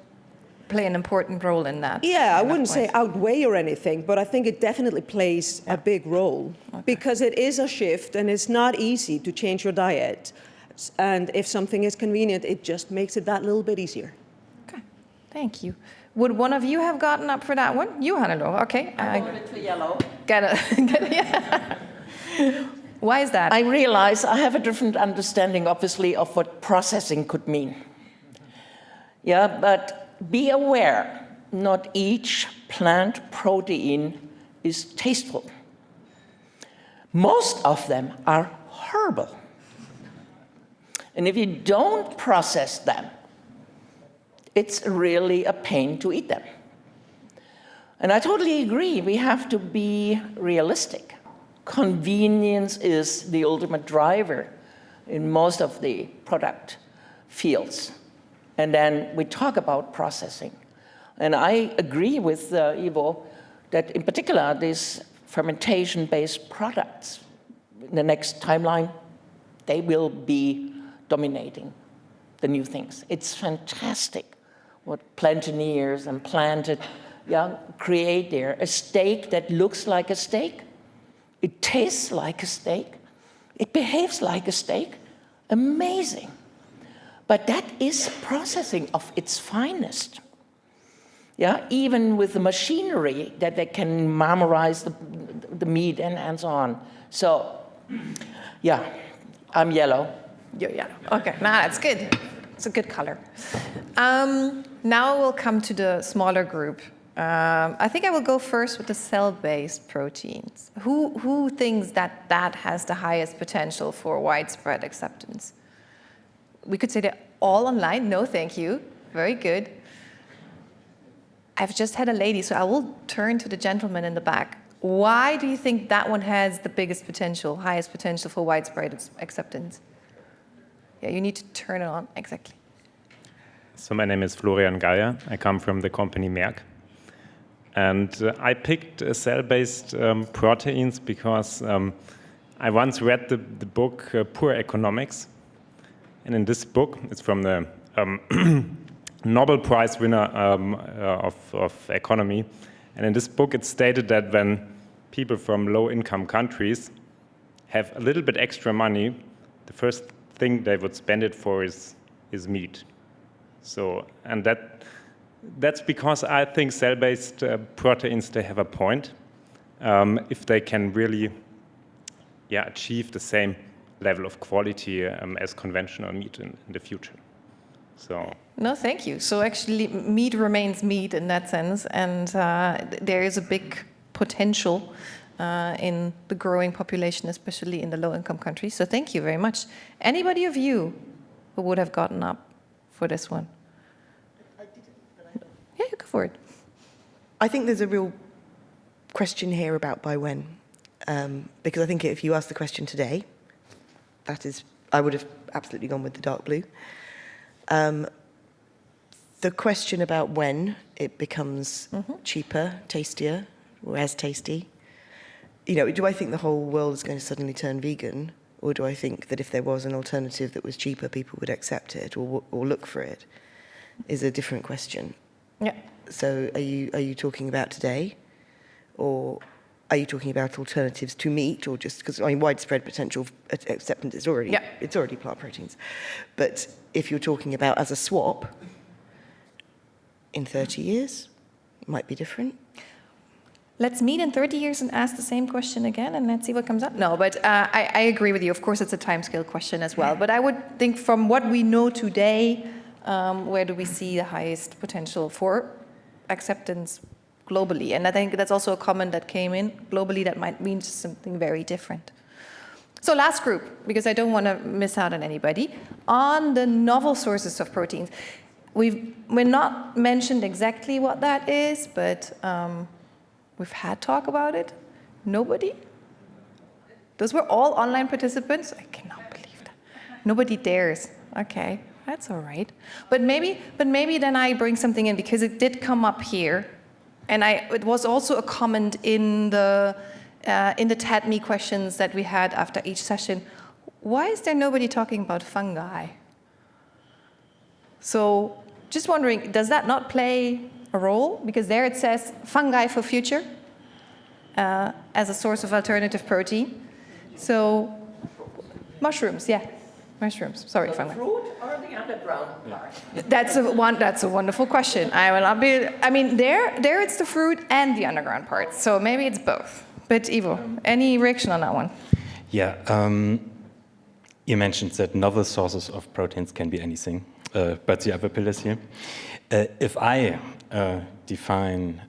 play an important role in that? Yeah, I wouldn't say outweigh or anything, but I think it definitely plays a big role, because it is a shift and it's not easy to change your diet. And if something is convenient, it just makes it that little bit easier. Okay, thank you. Would one of you have gotten up for that one? You, Hannelo, okay. I voted for yellow. Yeah. Why is that? I realize I have a different understanding, obviously, of what processing could mean. Yeah, but be aware, not each plant protein is tasteful. Most of them are horrible. And if you don't process them, it's really a pain to eat them. And I totally agree, we have to be realistic. Convenience is the ultimate driver in most of the product fields. And then we talk about processing. And I agree with Ivo that in particular these fermentation-based products, in the next timeline, they will be dominating the new things. It's fantastic what Plantaneers and Planted create there a steak that looks like a steak. It tastes like a steak. It behaves like a steak. Amazing. But that is processing of its finest. Yeah, even with the machinery that they can marmorize the meat and so on. So, yeah, I'm yellow. You're yellow. Okay, nah, that's good. It's a good color. Now we'll come to the smaller group. I think I will go first with the cell-based proteins. Who thinks that that has the highest potential for widespread acceptance? We could say they're all online. No, thank you. Very good. I've just had a lady, so I will turn to the gentleman in the back. Why do you think that one has the biggest potential, highest potential for widespread acceptance? Yeah, you need to turn it on, exactly. So my name is Florian Geier. I come from the company Merck. And I picked cell-based proteins because I once read the book Poor Economics. And in this book, it's from the Nobel Prize winner of economy. And in this book, it's stated that when people from low-income countries have a little bit extra money, the first thing they would spend it for is meat. So, and that's because I think cell-based proteins, they have a point if they can really achieve the same level of quality as conventional meat in the future. So. No, thank you. So actually, meat remains meat in that sense, and there is a big potential in the growing population, especially in the low-income countries. So thank you very much. Anybody of you who would have gotten up for this one? I didn't, but I... Yeah, you go for it. I think there's a real question here about by when, because I think if you ask the question today, that is, I would have absolutely gone with the dark blue. The question about when it becomes cheaper, tastier, or as tasty, you know, do I think the whole world is going to suddenly turn vegan, or do I think that if there was an alternative that was cheaper, people would accept it or look for it? Is a different question. Yeah. So are you talking about today, or are you talking about alternatives to meat, or just because widespread potential acceptance is already it's already plant proteins, but if you're talking about as a swap in 30 years, it might be different. Let's meet in 30 years and ask the same question again, and let's see what comes up. No, but I agree with you. Of course, it's a timescale question as well. But I would think from what we know today, where do we see the highest potential for acceptance globally? And I think that's also a comment that came in. Globally, that might mean something very different. So last group, because I don't want to miss out on anybody, on the novel sources of proteins. We're not mentioned exactly what that is, but we've had talk about it. Nobody? Those were all online participants? I cannot believe that. Nobody dares. Okay, that's all right. But maybe then I bring something in, because it did come up here, and it was also a comment in the TED-Me questions that we had after each session. Why is there nobody talking about fungi? So just wondering, does that not play a role? Because there it says fungi for future as a source of alternative protein. So mushrooms, mushrooms. Sorry, fungi. Fruit or the underground part? That's a wonderful question. I will not be. I mean, there it's the fruit and the underground part. So maybe it's both. But Ivo, any reaction on that one? Yeah, you mentioned that novel sources of proteins can be anything, but the other pillars here. If I define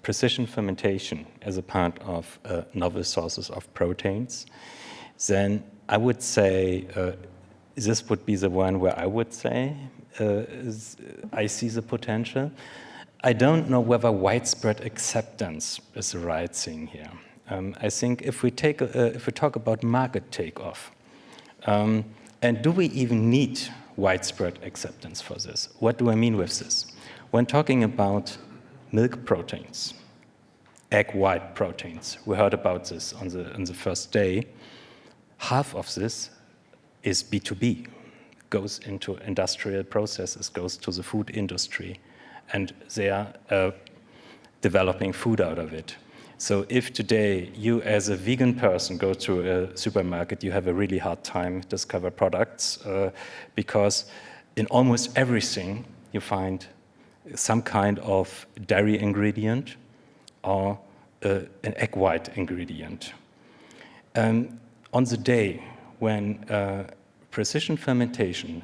precision fermentation as a part of novel sources of proteins, then I would say this would be the one where I would say I see the potential. I don't know whether widespread acceptance is the right thing here. I think if we talk about market takeoff, and do we even need widespread acceptance for this? What do I mean with this? When talking about milk proteins, egg white proteins, we heard about this on the first day. Half of this is B2B, goes into industrial processes, goes to the food industry, and there developing food out of it. So if today you as a vegan person go to a supermarket, you have a really hard time discover products because in almost everything you find some kind of dairy ingredient or an egg white ingredient. On the day when precision fermentation,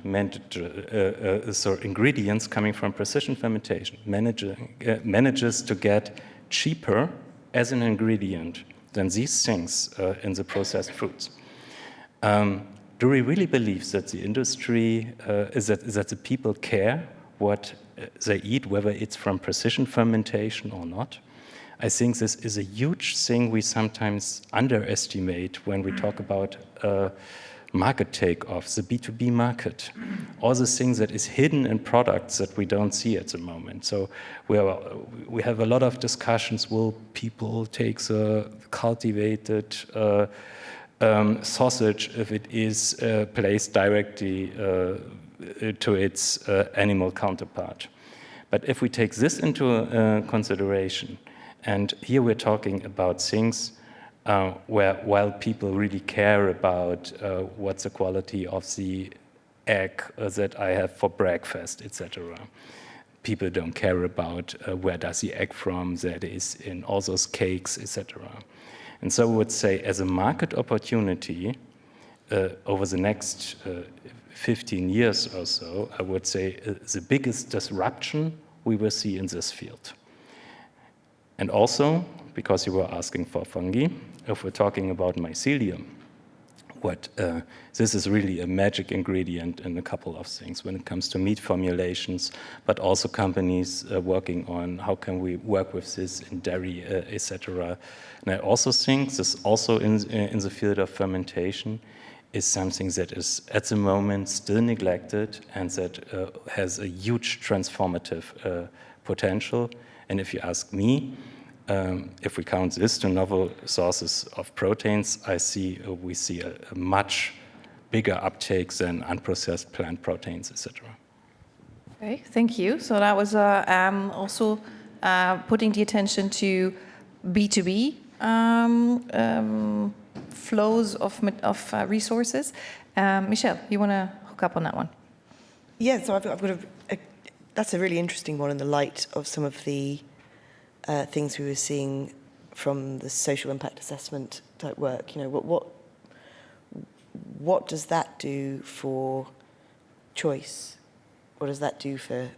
so ingredients coming from precision fermentation, manages to get cheaper as an ingredient than these things in the processed foods. Do we really believe that the industry, that the people care what they eat, whether it's from precision fermentation or not? I think this is a huge thing we sometimes underestimate when we talk about market takeoff, the B2B market, all the things that is hidden in products that we don't see at the moment. So we have a lot of discussions, will people take the cultivated sausage if it is placed directly to its animal counterpart. But if we take this into consideration, and here we're talking about things where while people really care about what's the quality of the egg that I have for breakfast, etc. People don't care about where does the egg from that is in all those cakes, etc. And so I would say as a market opportunity over the next 15 years or so, I would say the biggest disruption we will see in this field. And also, because you were asking for fungi, if we're talking about mycelium, this is really a magic ingredient in a couple of things when it comes to meat formulations, but also companies working on how can we work with this in dairy, etc. And I also think this also in the field of fermentation is something that is at the moment still neglected and that has a huge transformative potential. And if you ask me, if we count this to novel sources of proteins, we see a much bigger uptake than unprocessed plant proteins, etc. Okay, thank you. So that was also putting the attention to B2B flows of resources. Michelle, you want to hook up on that one? Yeah, so I've got that's a really interesting one in the light of some of the things we were seeing from the social impact assessment type work. You know, what does that do for choice? What does that do for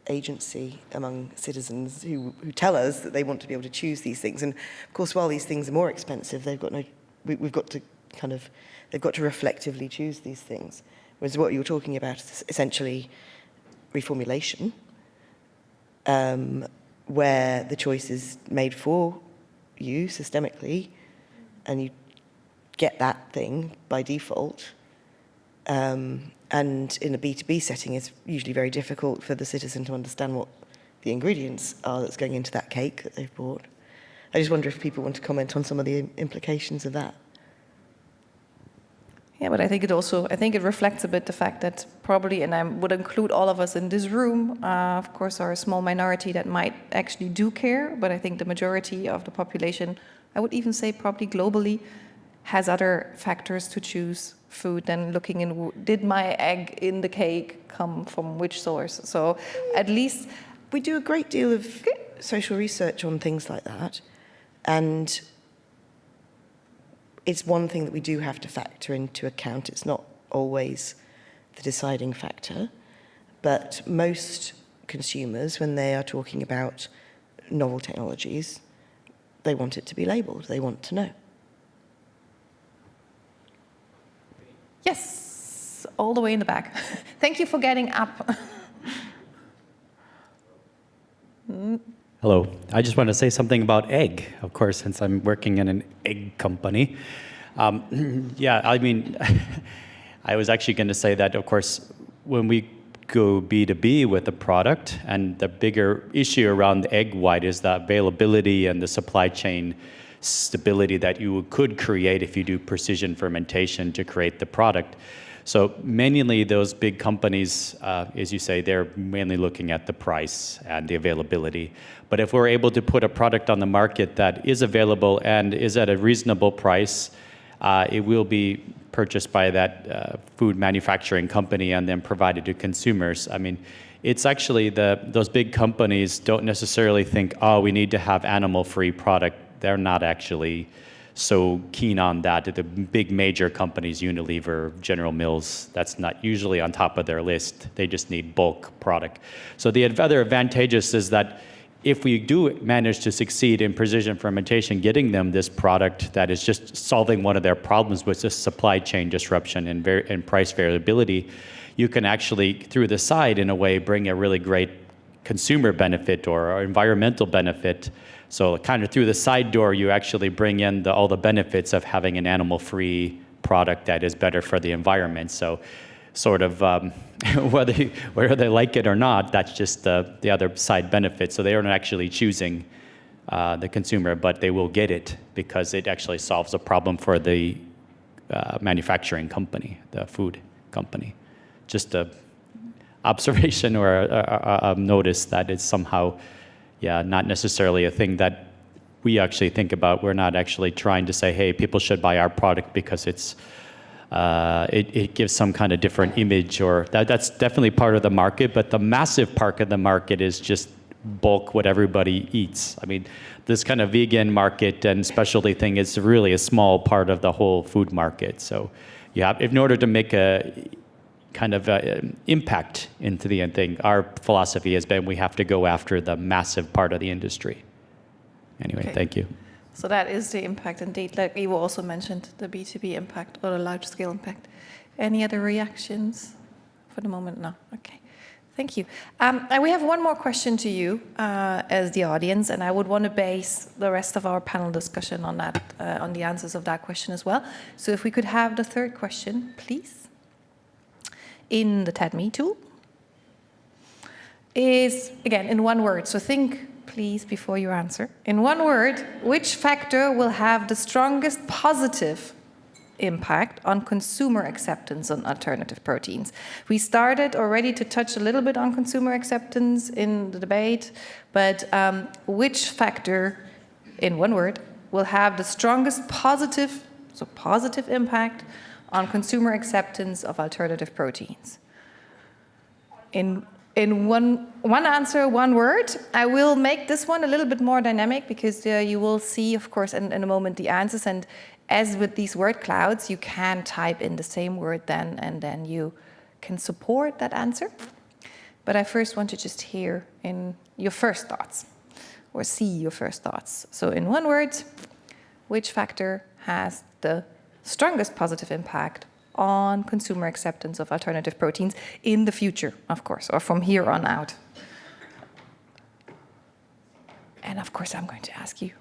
agency among citizens who tell us that they want to be able to choose these things? And of course, while these things are more expensive, they've got they've got to reflectively choose these things. Whereas what you're talking about is essentially reformulation, where the choice is made for you systemically, and you get that thing by default. And in a B2B setting, it's usually very difficult for the citizen to understand what the ingredients are that's going into that cake that they've bought. I just wonder if people want to comment on some of the implications of that. Yeah, but I think it reflects a bit the fact that probably, and I would include all of us in this room, of course, are a small minority that might actually do care, but I think the majority of the population, I would even say probably globally, has other factors to choose food than looking in, did my egg in the cake come from which source? So at least... We do a great deal of social research on things like that, and it's one thing that we do have to factor into account. It's not always the deciding factor, but most consumers, when they are talking about novel technologies, they want it to be labelled. They want to know. Yes, all the way in the back. Thank you for getting up. Hello. I just want to say something about egg, of course, since I'm working in an egg company. Yeah, I mean, I was actually going to say that, of course, when we go B2B with a product, and the bigger issue around the egg white is the availability and the supply chain stability that you could create if you do precision fermentation to create the product. So mainly those big companies, as you say, they're mainly looking at the price and the availability. But if we're able to put a product on the market that is available and is at a reasonable price, it will be purchased by that food manufacturing company and then provided to consumers. I mean, it's actually those big companies don't necessarily think, oh, we need to have animal-free product. They're not actually so keen on that. The big major companies, Unilever, General Mills, that's not usually on top of their list. They just need bulk product. So the other advantageous is that if we do manage to succeed in precision fermentation, getting them this product that is just solving one of their problems with this supply chain disruption and price variability, you can actually, through the side, in a way, bring a really great consumer benefit or environmental benefit. So kind of through the side door, you actually bring in all the benefits of having an animal-free product that is better for the environment. So sort of whether they like it or not, that's just the other side benefit. So they aren't actually choosing the consumer, but they will get it because it actually solves a problem for the manufacturing company, the food company. Just a observation or a notice that it's somehow, not necessarily a thing that we actually think about. We're not actually trying to say, hey, people should buy our product because it gives some kind of different image, or that's definitely part of the market, but the massive part of the market is just bulk what everybody eats. I mean, this kind of vegan market and specialty thing is really a small part of the whole food market. So in order to make a kind of impact into the end thing, our philosophy has been we have to go after the massive part of the industry. Anyway, okay. Thank you. So that is the impact indeed. Like Ivo also mentioned, the B2B impact or the large scale impact. Any other reactions for the moment? No. Okay. Thank you. We have one more question to you as the audience, and I would want to base the rest of our panel discussion on that, on the answers of that question as well. So if we could have the third question, please. In the TED-Me tool is, again, in one word. So think, please, before you answer. In one word, which factor will have the strongest positive impact on consumer acceptance on alternative proteins? We started already to touch a little bit on consumer acceptance in the debate, but which factor, in one word, will have the strongest positive impact on consumer acceptance of alternative proteins? In one answer, one word. I will make this one a little bit more dynamic because you will see, of course, in a moment the answers. And as with these word clouds, you can type in the same word then, and then you can support that answer. But I first want to just hear in your first thoughts or see your first thoughts. So in one word, which factor has the strongest positive impact on consumer acceptance of alternative proteins in the future, of course, or from here on out? And of course, I'm going to ask you,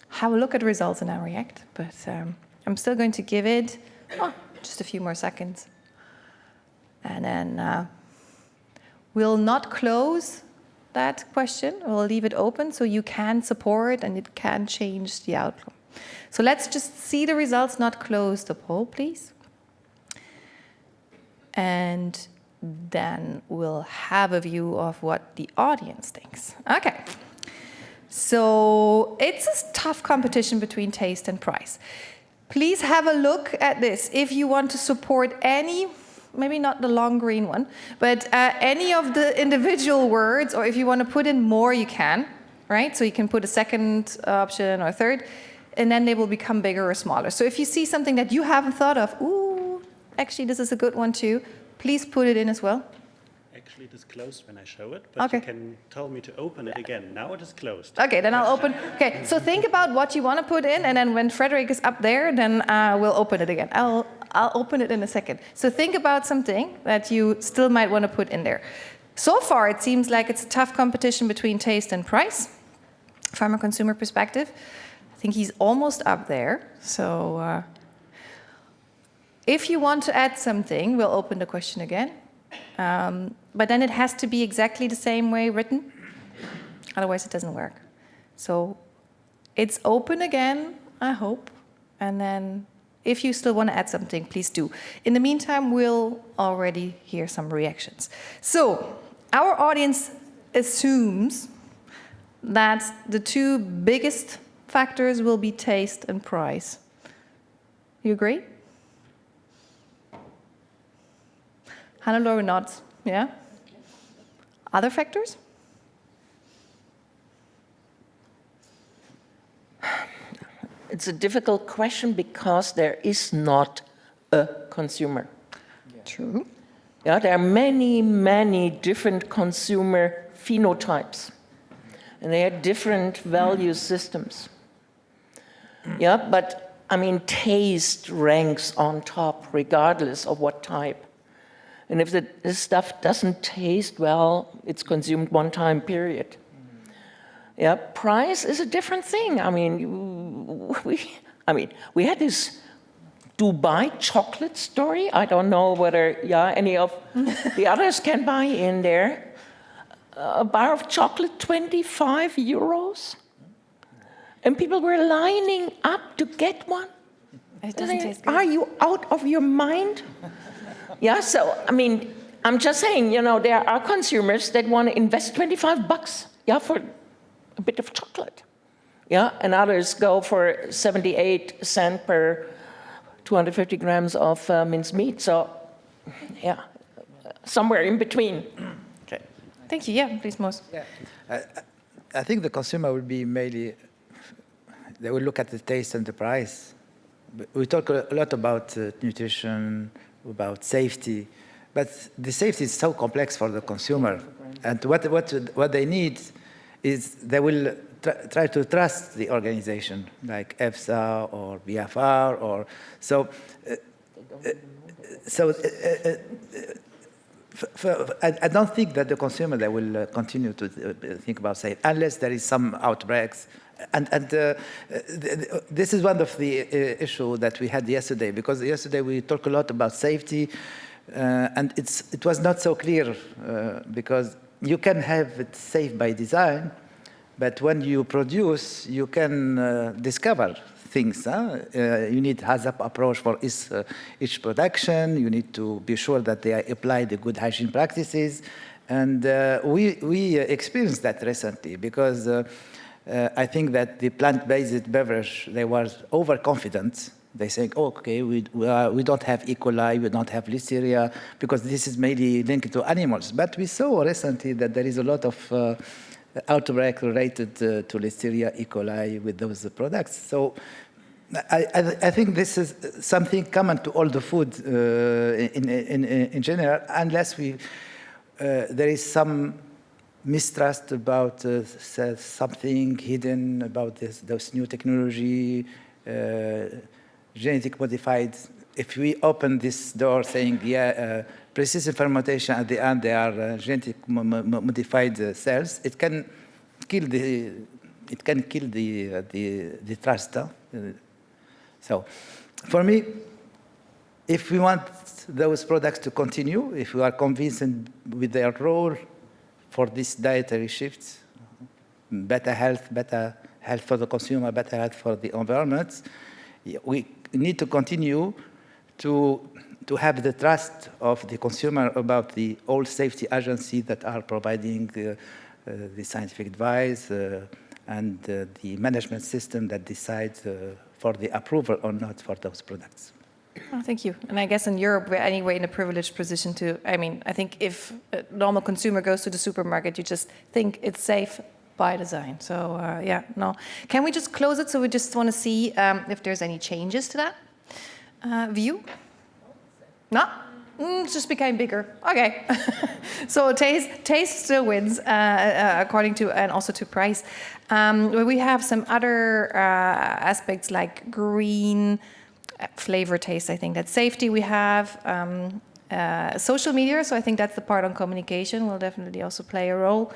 have a look at the results and now react, but I'm still going to give it just a few more seconds. And then we'll not close that question. We'll leave it open so you can support and it can change the outcome. So let's just see the results, not close the poll, please. And then we'll have a view of what the audience thinks. Okay. So it's a tough competition between taste and price. Please have a look at this. If you want to support any, maybe not the long green one, but any of the individual words, or if you want to put in more, you can, right? So you can put a second option or a third, and then they will become bigger or smaller. So if you see something that you haven't thought of, ooh, actually this is a good one too, please put it in as well. Actually, it is closed when I show it, but okay. You can tell me to open it again. Now it is closed. Okay, then I'll open. Okay, so think about what you want to put in, and then when Frederick is up there, then we'll open it again. I'll open it in a second. So think about something that you still might want to put in there. So far, it seems like it's a tough competition between taste and price from a consumer perspective. I think he's almost up there. So if you want to add something, we'll open the question again. But then it has to be exactly the same way written. Otherwise, it doesn't work. So it's open again, I hope. And then if you still want to add something, please do. In the meantime, we'll already hear some reactions. So, our audience assumes that the two biggest factors will be taste and price. You agree? Hannelore nods, yeah? Other factors? It's a difficult question because there is not a consumer. True. Yeah, there are many, many different consumer phenotypes, and they have different value systems. Yeah, but I mean, taste ranks on top regardless of what type. And if this stuff doesn't taste well, it's consumed one time, period. Yeah, price is a different thing. I mean, we had this Dubai chocolate story. I don't know whether any of the others can buy in there. A bar of chocolate, 25 euros. And people were lining up to get one. It doesn't taste good. Are you out of your mind? Yeah, so, I mean, I'm just saying, there are consumers that want to invest 25 bucks, for a bit of chocolate. Yeah, and others go for 78 cents per 250 grams of minced meat. So, somewhere in between. Okay. Thank you. Yeah, please, Mos. Yeah. I think the consumer will be mainly, they will look at the taste and the price. We talk a lot about nutrition, about safety, but the safety is so complex for the consumer. And what they need is they will try to trust the organization, like EFSA or BFR, or so. I don't think that the consumer they will continue to think about safety unless there is some outbreaks. And this is one of the issues that we had yesterday, because yesterday we talked a lot about safety, and it was not so clear because you can have it safe by design, but when you produce, you can discover things. You need hazard approach for each production. You need to be sure that they apply the good hygiene practices, and we experienced that recently because. I think that the plant-based beverage, they were overconfident. They say, oh, okay, we don't have E. coli, we don't have Listeria, because this is mainly linked to animals. But we saw recently that there is a lot of outbreak related to Listeria, E. coli with those products. So I think this is something common to all the food in general, unless there is some mistrust about something hidden about those new technology, genetic modified. If we open this door saying, precision fermentation at the end, they are genetic modified cells, it can kill the trust. So, for me, if we want those products to continue, if we are convinced with their role for these dietary shifts, better health for the consumer, better health for the environment, we need to continue to have the trust of the consumer about the all safety agencies that are providing the scientific advice and the management system that decides for the approval or not for those products. Oh, thank you. And I guess in Europe, we're anyway in a privileged position to, I think if a normal consumer goes to the supermarket, you just think it's safe by design. So no. Can we just close it? So we just want to see if there's any changes to that view? No? It just became bigger. Okay. So taste still wins according to, and also to price. We have some other aspects like green, flavor, taste. I think that's safety. We have social media, so I think that's the part on communication will definitely also play a role.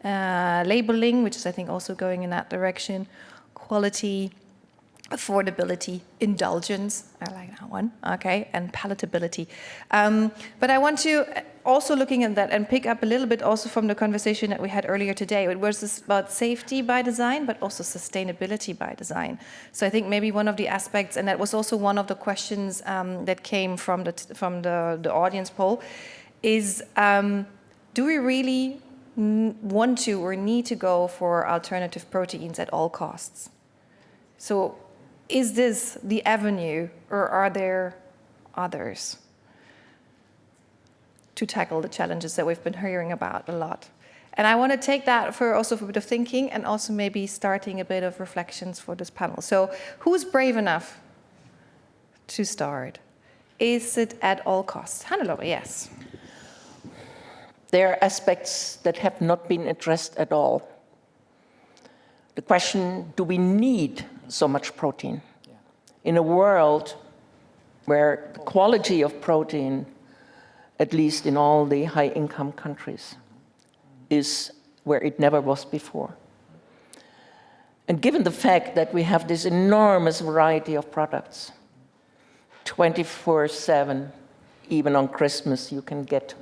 Labeling, which is I think also going in that direction. Quality, affordability, indulgence, I like that one, okay, and palatability. But I want to also looking at that and pick up a little bit also from the conversation that we had earlier today. It was this about safety by design, but also sustainability by design. So I think maybe one of the aspects, and that was also one of the questions that came from the audience poll, is do we really want to or need to go for alternative proteins at all costs? So is this the avenue, or are there others to tackle the challenges that we've been hearing about a lot? And I want to take that for also for a bit of thinking and also maybe starting a bit of reflections for this panel. So who's brave enough to start? Is it at all costs? Hannelore, yes. There are aspects that have not been addressed at all. The question, do we need so much protein? In a world where the quality of protein, at least in all the high-income countries, is where it never was before. And given the fact that we have this enormous variety of products, 24/7, even on Christmas, you can get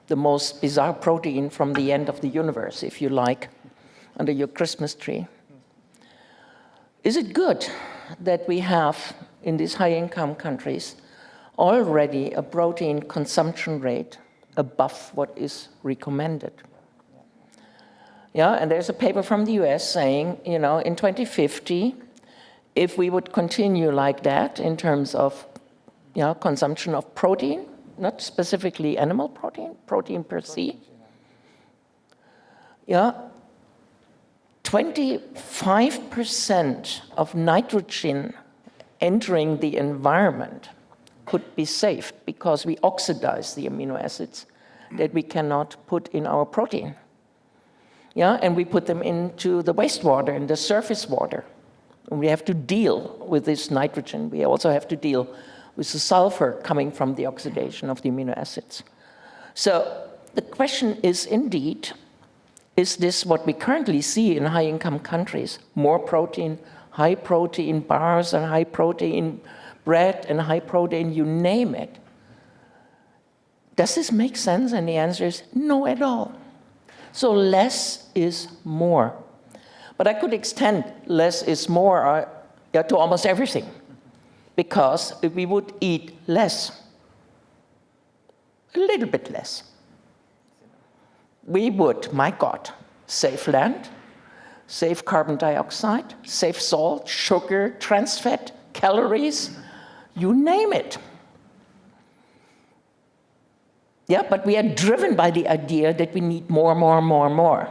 the most bizarre protein from the end of the universe, if you like, under your Christmas tree. Is it good that we have, in these high-income countries, already a protein consumption rate above what is recommended? Yeah, and there's a paper from the US saying, you know, in 2050, if we would continue like that in terms of, you know, consumption of protein, not specifically animal protein, protein per se, yeah, 25% of nitrogen entering the environment could be saved because we oxidize the amino acids that we cannot put in our protein. Yeah, and we put them into the wastewater and the surface water. And we have to deal with this nitrogen. We also have to deal with the sulfur coming from the oxidation of the amino acids. So the question is indeed, is this what we currently see in high-income countries? More protein, high-protein bars and high-protein bread and high-protein, you name it. Does this make sense? And the answer is no at all. So less is more. But I could extend less is more to almost everything. Because if we would eat less, a little bit less, we would, my God, save land, save carbon dioxide, save salt, sugar, trans fat, calories, you name it. Yeah, but we are driven by the idea that we need more, more, more, more.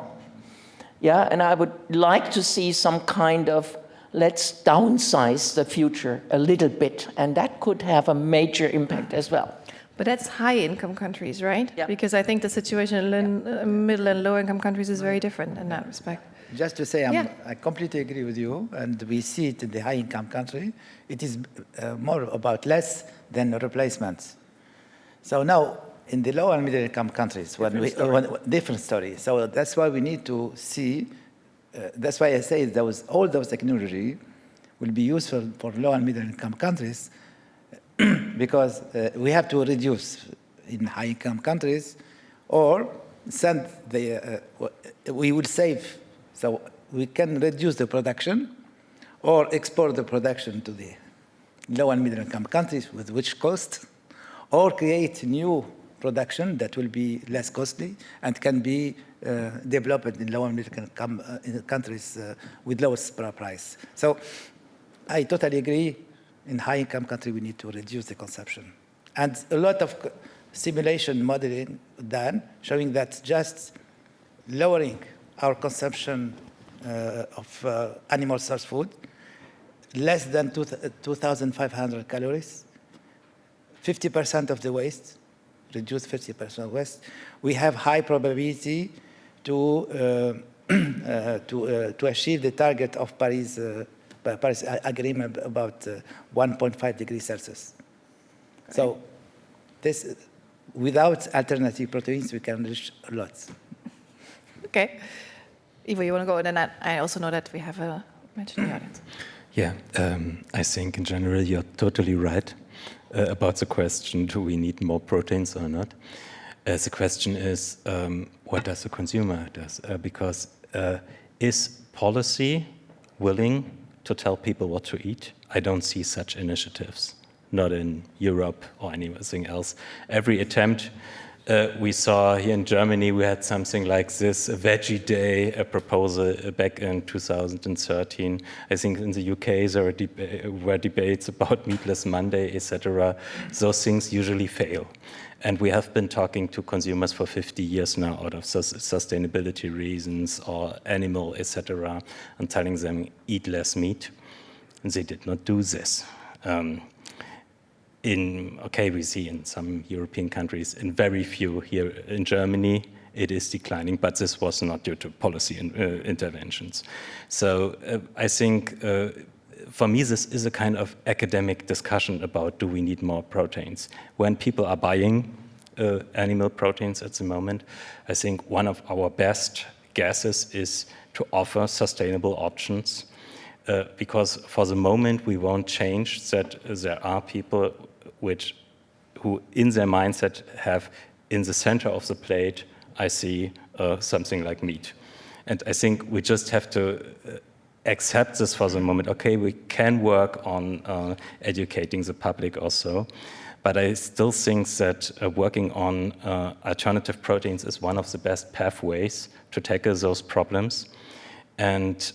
Yeah, and I would like to see some kind of, let's downsize the future a little bit, and that could have a major impact as well. But that's high-income countries, right? Yeah. Because I think the situation in middle and low-income countries is very different in that respect. Just to say, I completely agree with you, and we see it in the high-income country. It is more about less than replacements. So now, in the low and middle-income countries, different story. So that's why we need to see. That's why I say all those technology will be useful for low and middle-income countries, because we have to reduce in high-income countries, or send we will save. So we can reduce the production, or export the production to the low and middle-income countries, with which cost, or create new production that will be less costly and can be developed in low and middle-income countries with lowest price. So I totally agree. In high-income country, we need to reduce the consumption. And a lot of simulation modeling done showing that just lowering our consumption of animal source food, less than 2,500 calories, 50% of the waste, reduce 50% of waste, we have high probability to achieve the target of Paris Agreement about 1.5 degrees Celsius. Okay. So this, without alternative proteins, we can reach a lot. Okay. Ivo, you want to go? And then I also know that we have a mention in the audience. Yeah, I think in general you're totally right about the question, do we need more proteins or not? The question is, what does the consumer do? Because is policy willing to tell people what to eat? I don't see such initiatives, not in Europe or anything else. Every attempt we saw here in Germany, we had something like this, a veggie day, a proposal back in 2013. I think in the UK there were debates about Meatless Monday, etc. Those things usually fail. And we have been talking to consumers for 50 years now out of sustainability reasons or animal, etc., and telling them eat less meat. And they did not do this. We see in some European countries, in very few here in Germany, it is declining, but this was not due to policy interventions. So I think for me, this is a kind of academic discussion about do we need more proteins. When people are buying animal proteins at the moment, I think one of our best guesses is to offer sustainable options because for the moment we won't change that there are people who in their mindset have in the center of the plate, I see something like meat. And I think we just have to accept this for the moment. Okay, we can work on educating the public also, but I still think that working on alternative proteins is one of the best pathways to tackle those problems. And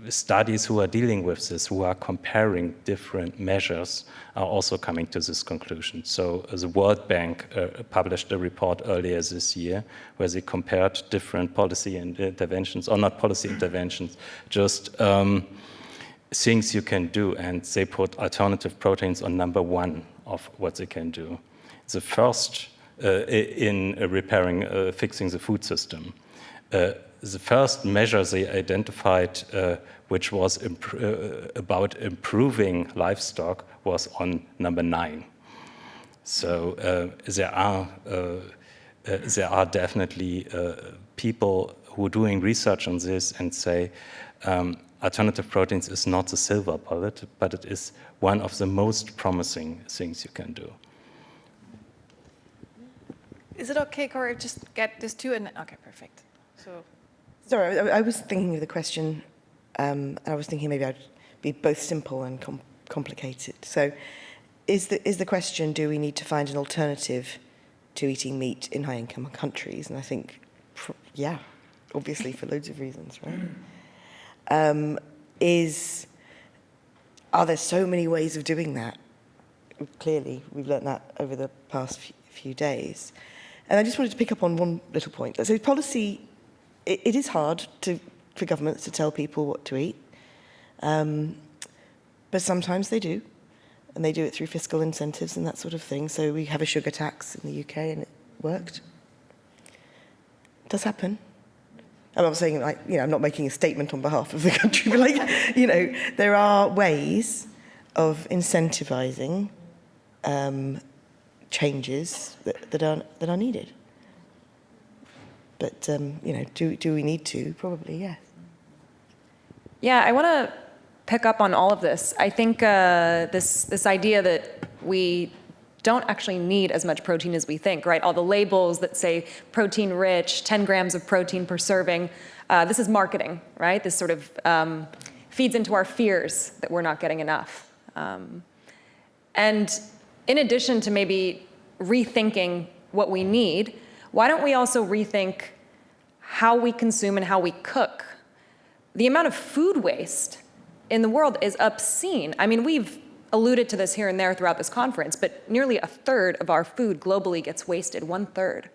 studies who are dealing with this, who are comparing different measures, are also coming to this conclusion. So the World Bank published a report earlier this year where they compared different policy interventions, or not policy interventions, just things you can do, and they put alternative proteins on number one of what they can do. The first in repairing, fixing the food system. The first measure they identified, which was about improving livestock, was on number 9. So there are definitely people who are doing research on this and say alternative proteins is not the silver bullet, but it is one of the most promising things you can do. Is it okay, Corey, just get this too? And okay, perfect. So. Sorry, I was thinking of the question, and I was thinking maybe I'd be both simple and complicated. So is the question, do we need to find an alternative to eating meat in high-income countries? And I think, yeah, obviously for loads of reasons, right? Are there so many ways of doing that? Clearly, we've learned that over the past few days. And I just wanted to pick up on one little point. So policy... It is hard for governments to tell people what to eat, but sometimes they do, and they do it through fiscal incentives and that sort of thing. So we have a sugar tax in the UK, and it worked. It does happen. I'm not saying, I'm not making a statement on behalf of the country, but there are ways of incentivizing changes that are needed. But, do we need to? Probably, yes. Yeah, I want to pick up on all of this. I think this idea that we don't actually need as much protein as we think, right? All the labels that say protein rich, 10 grams of protein per serving, this is marketing, right? This sort of feeds into our fears that we're not getting enough. And in addition to maybe rethinking what we need, why don't we also rethink how we consume and how we cook? The amount of food waste in the world is obscene. I mean, we've alluded to this here and there throughout this conference, but nearly 1/3 of our food globally gets wasted, 1/3.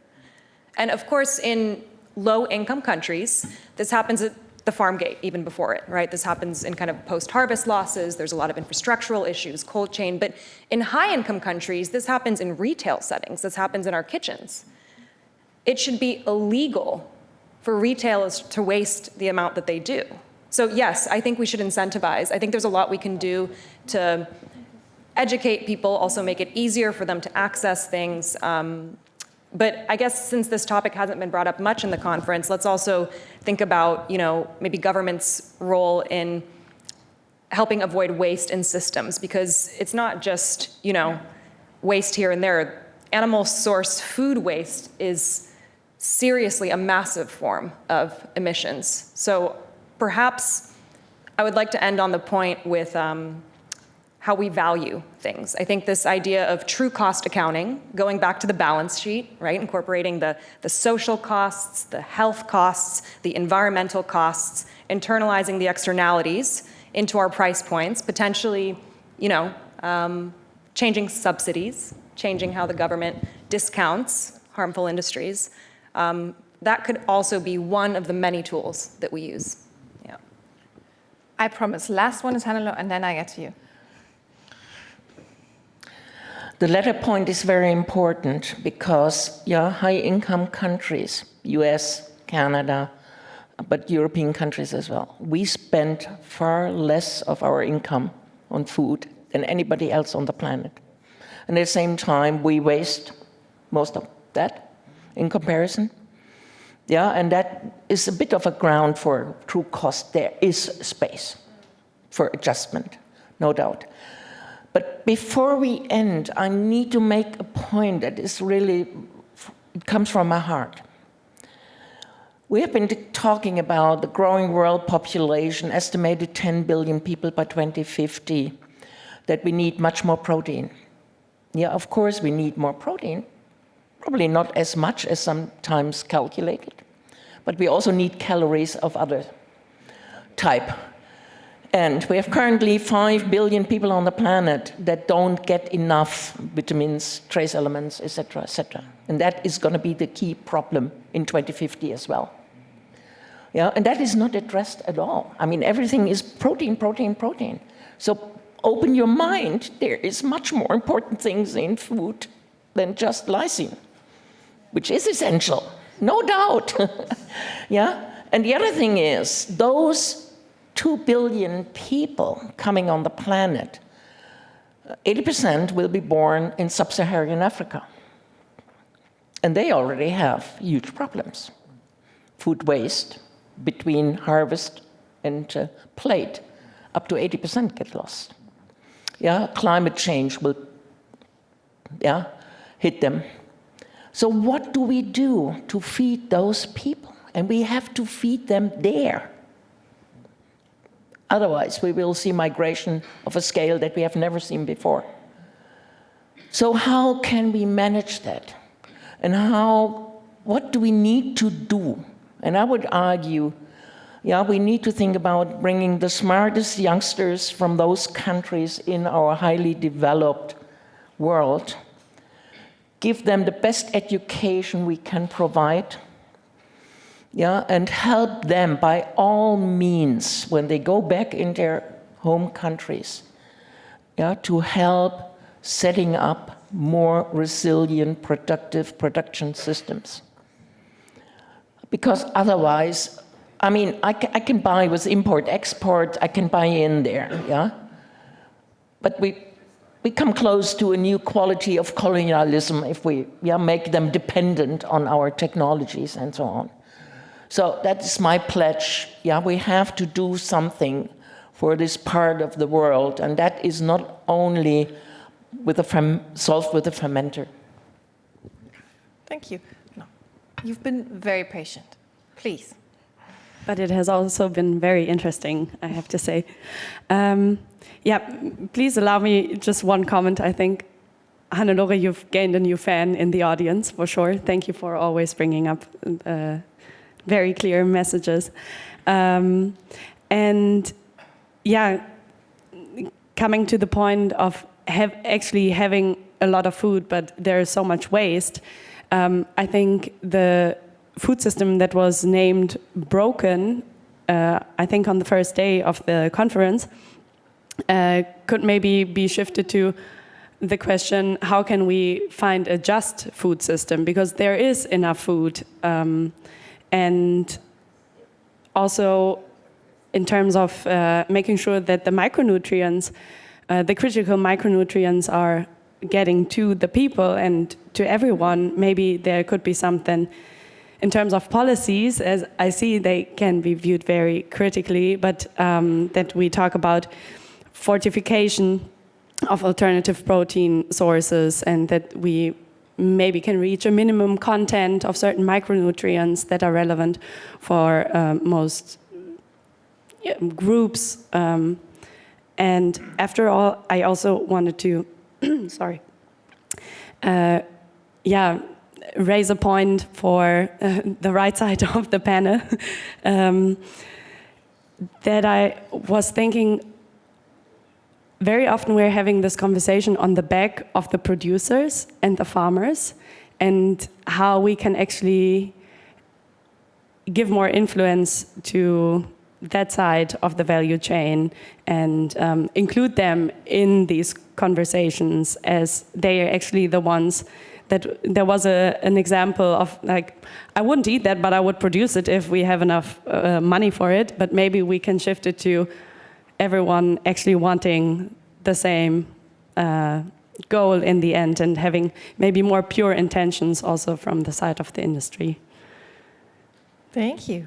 And of course, in low-income countries, this happens at the farm gate, even before it, right? This happens in kind of post-harvest losses. There's a lot of infrastructural issues, cold chain. But in high-income countries, this happens in retail settings. This happens in our kitchens. It should be illegal for retailers to waste the amount that they do. So yes, I think we should incentivize. I think there's a lot we can do to educate people, also make it easier for them to access things. But I guess since this topic hasn't been brought up much in the conference, let's also think about, maybe government's role in helping avoid waste in systems, because it's not just, waste here and there. Animal source food waste is seriously a massive form of emissions. So perhaps I would like to end on the point with how we value things. I think this idea of true cost accounting, going back to the balance sheet, right? Incorporating the social costs, the health costs, the environmental costs, internalizing the externalities into our price points, potentially, changing subsidies, changing how the government discounts harmful industries. That could also be one of the many tools that we use. Yeah. I promise. Last one is Hannelore, and then I get to you. The latter point is very important because, high-income countries, US, Canada, but European countries as well, we spend far less of our income on food than anybody else on the planet. And at the same time, we waste most of that in comparison. And that is a bit of a ground for true cost. There is space for adjustment, no doubt. But before we end, I need to make a point that is really, it comes from my heart. We have been talking about the growing world population, estimated 10 billion people by 2050, that we need much more protein. Yeah, of course we need more protein, probably not as much as sometimes calculated, but we also need calories of other type. And we have currently 5 billion people on the planet that don't get enough vitamins, trace elements, etc., etc. And that is going to be the key problem in 2050 as well. And that is not addressed at all. I mean, everything is protein, protein, protein. So open your mind. There is much more important things in food than just lysine, which is essential, no doubt. And the other thing is, those 2 billion people coming on the planet, 80% will be born in sub-Saharan Africa. And they already have huge problems. Food waste between harvest and plate, up to 80% get lost. Climate change will hit them. So what do we do to feed those people? And we have to feed them there. Otherwise, we will see migration of a scale that we have never seen before. So how can we manage that? And what do we need to do? And I would argue, we need to think about bringing the smartest youngsters from those countries in our highly developed world, give them the best education we can provide, and help them by all means when they go back in their home countries, to help setting up more resilient, productive production systems. Because otherwise, I mean, I can buy with import-export, I can buy in there, But we come close to a new quality of colonialism if we make them dependent on our technologies and so on. So that is my pledge. We have to do something for this part of the world, and that is not only solved with a fermenter. Thank you. No. You've been very patient. Please. But it has also been very interesting, I have to say. Please allow me just one comment, I think. Hannelore, you've gained a new fan in the audience, for sure. Thank you for always bringing up very clear messages. Coming to the point of actually having a lot of food, but there is so much waste, I think the food system that was named broken, I think on the first day of the conference, could maybe be shifted to the question, how can we find a just food system? Because there is enough food. And also in terms of making sure that the micronutrients, the critical micronutrients are getting to the people and to everyone, maybe there could be something in terms of policies, as I see they can be viewed very critically, but that we talk about fortification of alternative protein sources, and that we maybe can reach a minimum content of certain micronutrients that are relevant for most groups. And after all, I also wanted to, raise a point for the right side of the panel, that I was thinking very often we're having this conversation on the back of the producers and the farmers, and how we can actually give more influence to that side of the value chain and include them in these conversations, as they are actually the ones that there was an example of, like, I wouldn't eat that, but I would produce it if we have enough money for it. But maybe we can shift it to everyone actually wanting the same goal in the end, and having maybe more pure intentions also from the side of the industry. Thank you.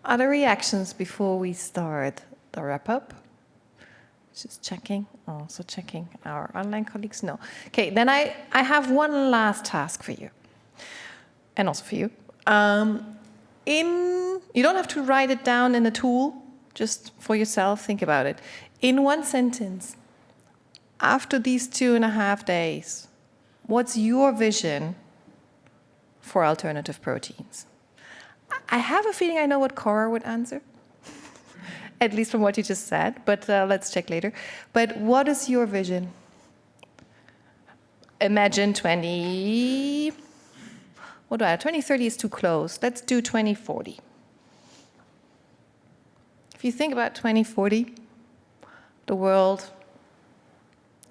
Other reactions before we start the wrap-up? Just checking, also checking our online colleagues. No. Okay, then I have one last task for you, and also for you. You don't have to write it down in a tool, just for yourself, think about it. In one sentence, after these 2.5 days, what's your vision for alternative proteins? I have a feeling I know what Cora would answer, at least from what you just said, but let's check later. But what is your vision? Imagine 2030 is too close. Let's do 2040. If you think about 2040, the world,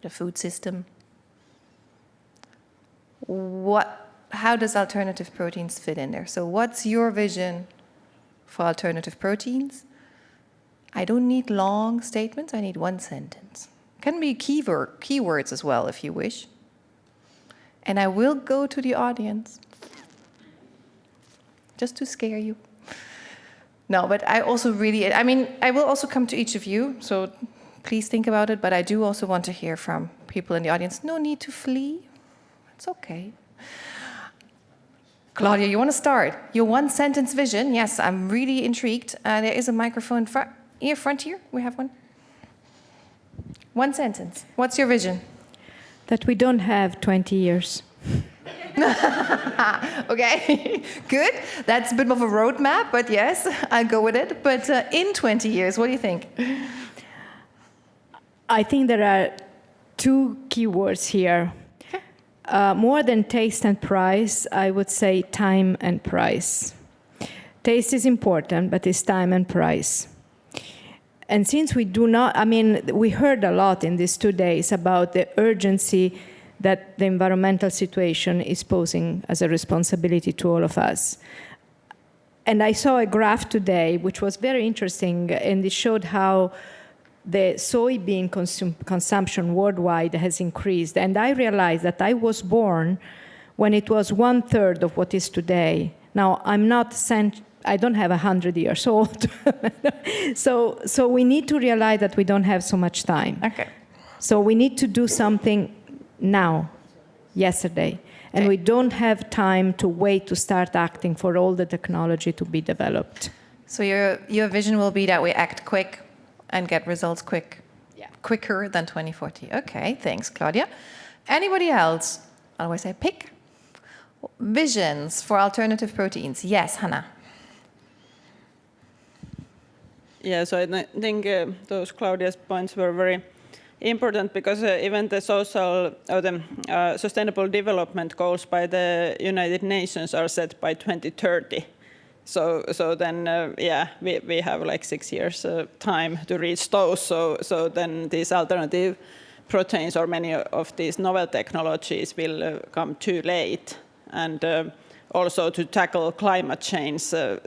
the food system, how does alternative proteins fit in there? So what's your vision for alternative proteins? I don't need long statements, I need one sentence. Can be keywords as well, if you wish. And I will go to the audience, just to scare you. No, but I also I will also come to each of you, so please think about it, but I do also want to hear from people in the audience. No need to flee, it's okay. Claudia, you want to start? Your one-sentence vision. Yes, I'm really intrigued. There is a microphone front here. We have one. One sentence. What's your vision? That we don't have 20 years. Okay, good. That's a bit of a roadmap, but yes, I'll go with it. But in 20 years, what do you think? I think there are two keywords here. More than taste and price, I would say time and price. Taste is important, but it's time and price. And since we do not, we heard a lot in these 2 days about the urgency that the environmental situation is posing as a responsibility to all of us. And I saw a graph today, which was very interesting, and it showed how the soybean consumption worldwide has increased. And I realized that I was born when it was 1/3 of what is today. Now, I don't have 100 years old. So we need to realize that we don't have so much time. Okay. So we need to do something now, yesterday. And we don't have time to wait to start acting for all the technology to be developed. So your vision will be that we act quick and get results quicker than 2040. Okay, thanks, Claudia. Anybody else? Otherwise, I pick. Visions for alternative proteins. Yes, Hannah. Yeah, so I think those Claudia's points were very important, because even the social or the sustainable development goals by the United Nations are set by 2030. So then, we have like 6 years time to reach those. So then these alternative proteins or many of these novel technologies will come too late. And also to tackle climate change, so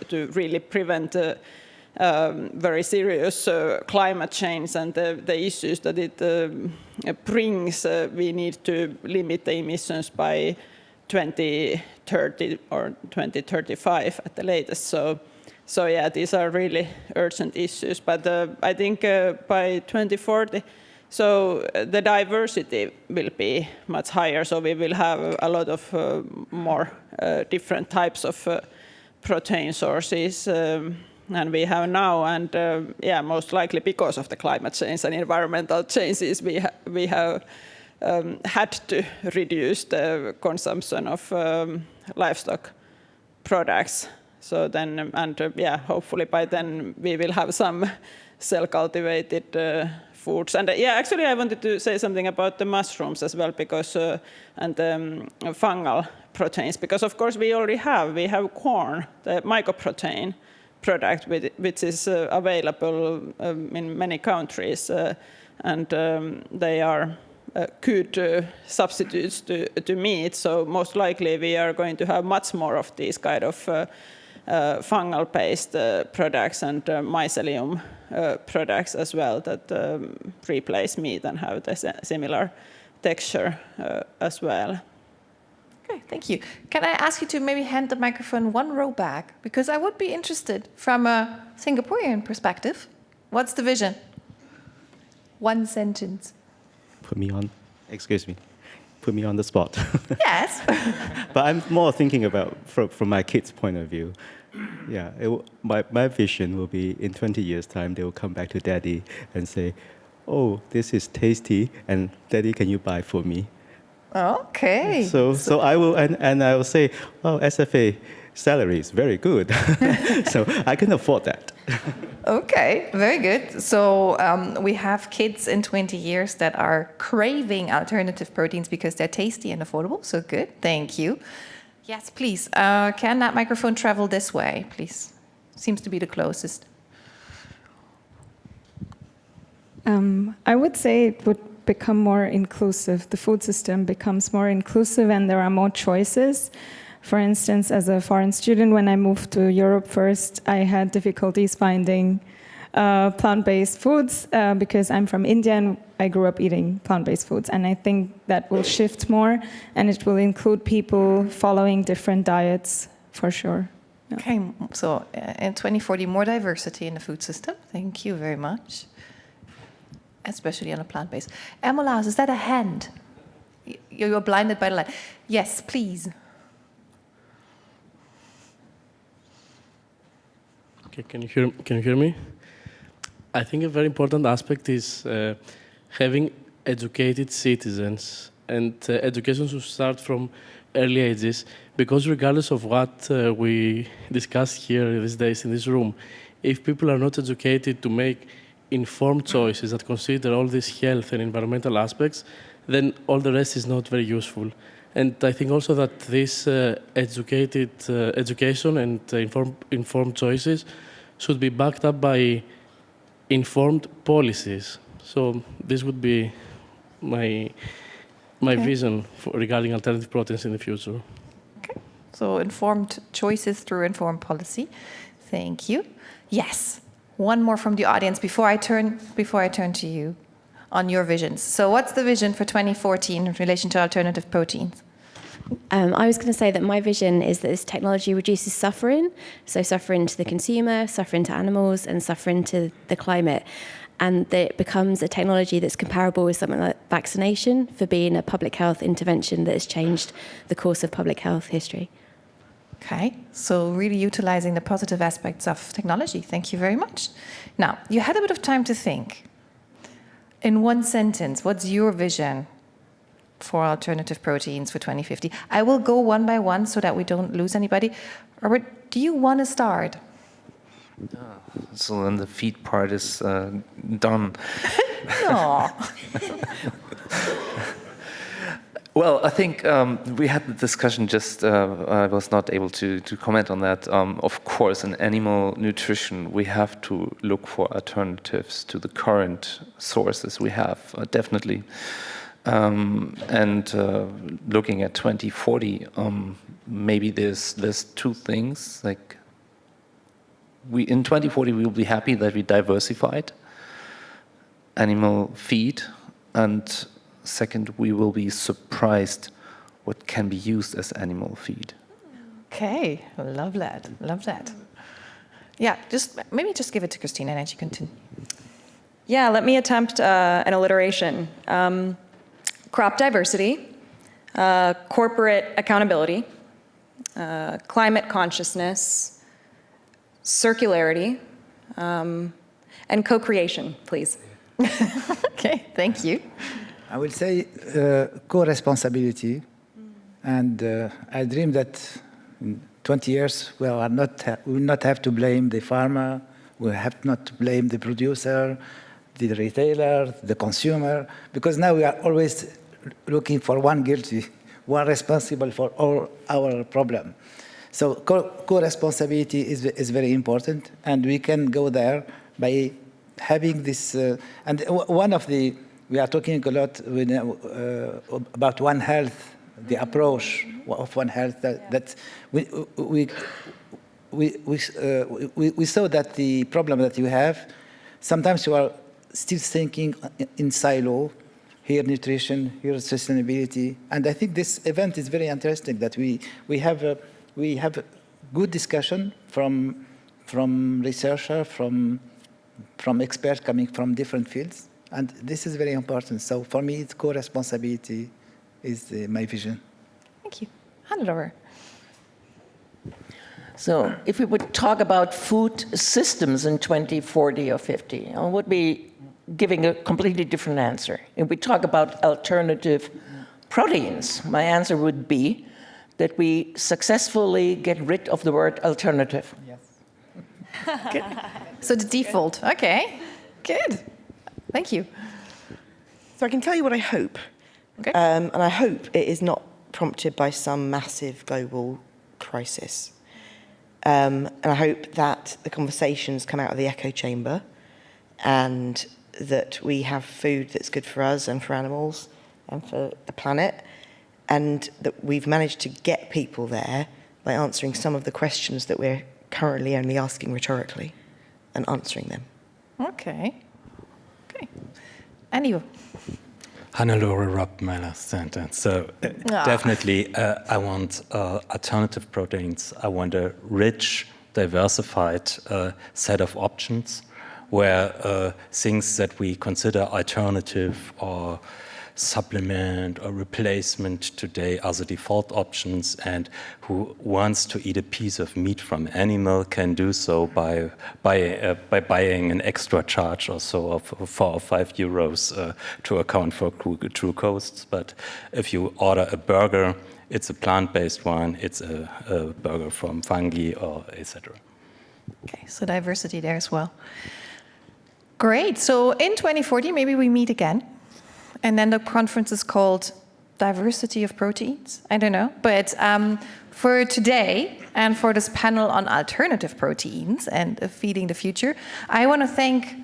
to really prevent very serious climate change and the issues that it brings, we need to limit the emissions by 2030 or 2035 at the latest. So yeah, these are really urgent issues. But I think by 2040, so the diversity will be much higher. So we will have a lot of more different types of protein sources than we have now. And yeah, most likely because of the climate change and environmental changes, we have had to reduce the consumption of livestock products. So then, and yeah, hopefully by then we will have some cell-cultivated foods. And yeah, actually I wanted to say something about the mushrooms as well, because and fungal proteins, because of course we have corn, the mycoprotein product, which is available in many countries, and they are good substitutes to meat. So most likely we are going to have much more of these kind of fungal-based products and mycelium products as well that replace meat and have the similar texture as well. Okay, thank you. Can I ask you to maybe hand the microphone one row back? Because I would be interested from a Singaporean perspective. What's the vision? One sentence. Put me on the spot. Yes. But I'm more thinking about from my kids' point of view. Yeah, my vision will be in 20 years' time, they will come back to daddy and say, oh, this is tasty, and daddy, can you buy for me? Okay. So I will, and I will say, oh, SFA salary is very good. So I can afford that. Okay, very good. So we have kids in 20 years that are craving alternative proteins because they're tasty and affordable. So good, thank you. Yes, please. Can that microphone travel this way, please? Seems to be the closest. I would say it would become more inclusive. The food system becomes more inclusive and there are more choices. For instance, as a foreign student, when I moved to Europe first, I had difficulties finding plant-based foods because I'm from India and I grew up eating plant-based foods. And I think that will shift more and it will include people following different diets for sure. Yeah. Okay, so in 2040, more diversity in the food system. Thank you very much. Especially on a plant-based. Emolaus, is that a hand? You're blinded by the light. Yes, please. Okay, can you hear me? I think a very important aspect is having educated citizens, and education should start from early ages, because regardless of what we discuss here these days in this room, if people are not educated to make informed choices that consider all these health and environmental aspects, then all the rest is not very useful. And I think also that this education and informed choices should be backed up by informed policies. So this would be my vision regarding alternative proteins in the future. Okay, so informed choices through informed policy. Thank you. Yes, one more from the audience before I turn to you on your visions. So what's the vision for 2014 in relation to alternative proteins? I was going to say that my vision is that this technology reduces suffering, so suffering to the consumer, suffering to animals, and suffering to the climate, and that it becomes a technology that's comparable with something like vaccination for being a public health intervention that has changed the course of public health history. Okay, so really utilizing the positive aspects of technology. Thank you very much. Now, you had a bit of time to think. In one sentence, what's your vision for alternative proteins for 2050? I will go one by one so that we don't lose anybody. Robert, do you want to start? So then the feed part is done. No. Well, I think we had the discussion just, I was not able to comment on that. Of course, in animal nutrition, we have to look for alternatives to the current sources we have, definitely. And looking at 2040, maybe there's two things. Like in 2040, we will be happy that we diversified animal feed, and second, we will be surprised what can be used as animal feed. Okay, love that, love that. Yeah, maybe just give it to Christina and then she continue. Yeah, let me attempt an alliteration. Crop diversity, corporate accountability, climate consciousness, circularity, and co-creation, please. Okay, thank you. I will say co-responsibility, and I dream that in 20 years we will not have to blame the farmer, we have not to blame the producer, the retailer, the consumer, because now we are always looking for one guilty, one responsible for all our problem. So co-responsibility is very important, and we can go there by having this. And one of the, we are talking a lot about One Health, the approach of One Health. That we saw that the problem that you have, sometimes you are still thinking in silo. Here nutrition, here sustainability, and I think this event is very interesting. That we have a good discussion from researchers, from experts coming from different fields, and this is very important. So for me, it's co-responsibility is my vision. Thank you. Hannelore. So if we would talk about food systems in 2040 or 50, I would be giving a completely different answer. If we talk about alternative proteins, my answer would be that we successfully get rid of the word alternative. Yes. Good. So the default. Okay. Good. Thank you. So I can tell you what I hope. Okay. And I hope it is not prompted by some massive global crisis. And I hope that the conversations come out of the echo chamber and that we have food that's good for us and for animals and for the planet, and that we've managed to get people there by answering some of the questions that we're currently only asking rhetorically and answering them. Okay. Okay. And you? Hannelore robbed my last sentence. So definitely, I want alternative proteins. I want a rich, diversified set of options where things that we consider alternative or supplement or replacement today are the default options, and who wants to eat a piece of meat from animal can do so by buying an extra charge or so of 4 or 5 euros to account for true costs. But if you order a burger, it's a plant-based one, it's a burger from fungi or etc. Okay, so diversity there as well. Great. So in 2040, maybe we meet again. And then the conference is called Diversity of Proteins. I don't know. But for today and for this panel on alternative proteins and feeding the future, I want to thank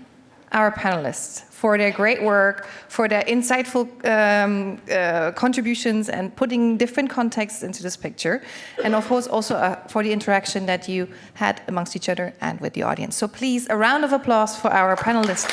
our panelists for their great work, for their insightful contributions and putting different contexts into this picture. And of course, also for the interaction that you had amongst each other and with the audience. So please, a round of applause for our panelists.